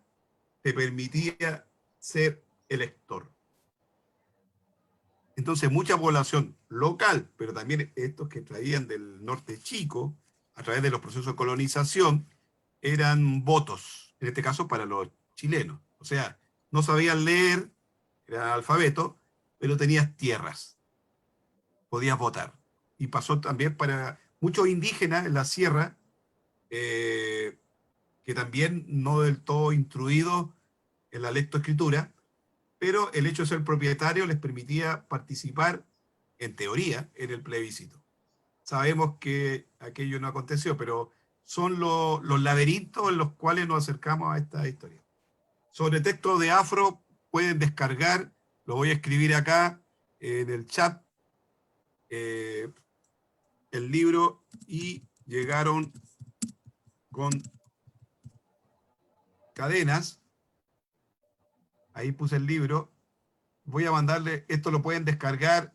te permitía ser elector. Entonces mucha población local, pero también estos que traían del norte chico, a través de los procesos de colonización, eran votos, en este caso para los chilenos. O sea, no sabían leer, eran alfabetos, pero tenías tierras, podías votar. Y pasó también para muchos indígenas en la sierra, que también no del todo instruidos en la lectoescritura, pero el hecho de ser propietario les permitía participar, en teoría, en el plebiscito. Sabemos que aquello no aconteció, pero son los laberintos en los cuales nos acercamos a esta historia. Sobre texto de Afro, pueden descargar, lo voy a escribir acá en el chat, el libro Y llegaron con cadenas. Ahí puse el libro. Voy a mandarle, esto lo pueden descargar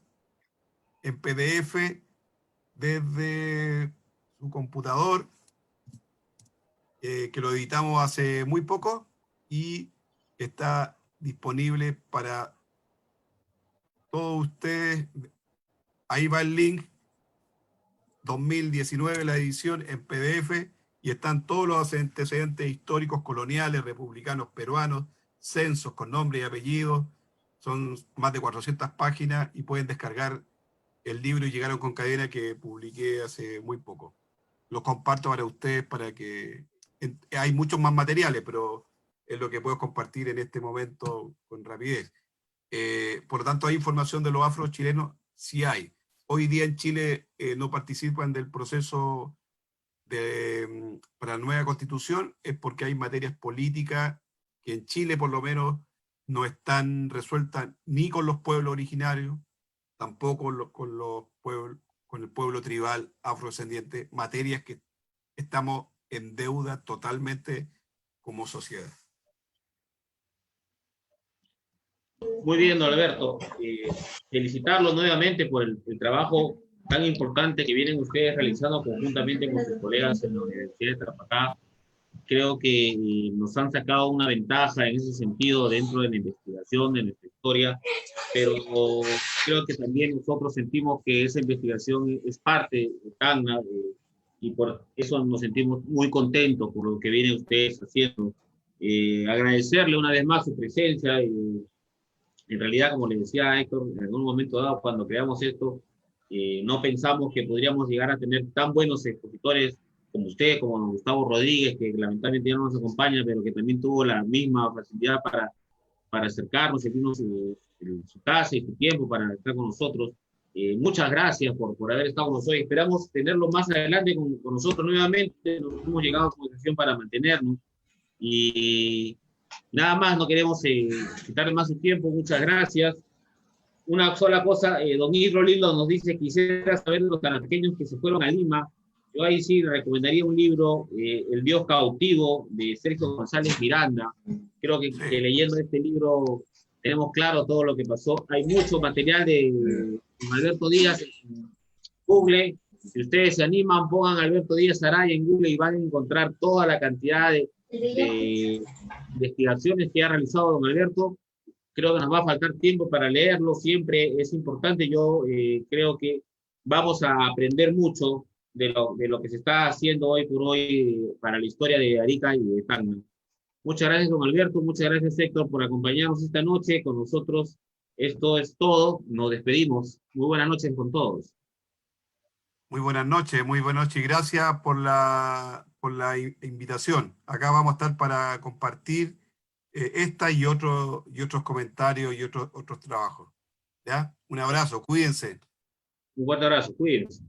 en PDF desde su computador, que lo editamos hace muy poco y está disponible para todos ustedes. Ahí va el link, 2019 la edición en PDF, y están todos los antecedentes históricos coloniales, republicanos, peruanos, censos con nombre y apellido. Son más de 400 páginas y pueden descargar el libro Y llegaron con cadena, que publiqué hace muy poco. Lo comparto para ustedes, para que... Hay muchos más materiales, pero es lo que puedo compartir en este momento con rapidez. Por lo tanto, ¿hay información de los afro-chilenos? Sí hay. Hoy día en Chile no participan del proceso para la nueva constitución, es porque hay materias políticas que en Chile por lo menos no están resueltas ni con los pueblos originarios, tampoco con el pueblo tribal afrodescendiente, materias que estamos en deuda totalmente como sociedad. Muy bien, don Alberto. Felicitarlos nuevamente por el trabajo tan importante que vienen ustedes realizando conjuntamente con sus colegas en la Universidad de Tarapacá. Creo que nos han sacado una ventaja en ese sentido dentro de la investigación de nuestra historia, pero creo que también nosotros sentimos que esa investigación es parte de Tacna, y por eso nos sentimos muy contentos por lo que vienen ustedes haciendo. Agradecerle una vez más su presencia. En realidad, como le decía a Héctor, en algún momento dado, cuando creamos esto, no pensamos que podríamos llegar a tener tan buenos expositores como usted, como Gustavo Rodríguez, que lamentablemente ya no nos acompaña, pero que también tuvo la misma facilidad para acercarnos, seguirnos en su casa y su tiempo para estar con nosotros. Muchas gracias por haber estado con nosotros. Esperamos tenerlo más adelante con nosotros nuevamente. Nos hemos llegado a conversación para mantenernos. Y nada más, no queremos quitarle más su tiempo. Muchas gracias. Una sola cosa, don Isro Lindo nos dice: quisiera saber de los tanaqueños que se fueron a Lima. Yo ahí sí recomendaría un libro, El Dios Cautivo, de Sergio González Miranda. Creo que leyendo este libro tenemos claro todo lo que pasó. Hay mucho material de Alberto Díaz Google. Si ustedes se animan, pongan Alberto Díaz Araya en Google y van a encontrar toda la cantidad de investigaciones que ha realizado don Alberto. Creo que nos va a faltar tiempo para leerlo, siempre es importante. Yo creo que vamos a aprender mucho de lo que se está haciendo hoy por hoy para la historia de Arica y de Tacna. Muchas gracias, don Alberto, muchas gracias, Héctor, por acompañarnos esta noche con nosotros. Esto es todo, nos despedimos. Muy buenas noches con todos. Muy buenas noches y gracias por la invitación. Acá vamos a estar para compartir esta y otros comentarios y otros trabajos. ¿Ya? Un abrazo, cuídense. Un fuerte abrazo, cuídense.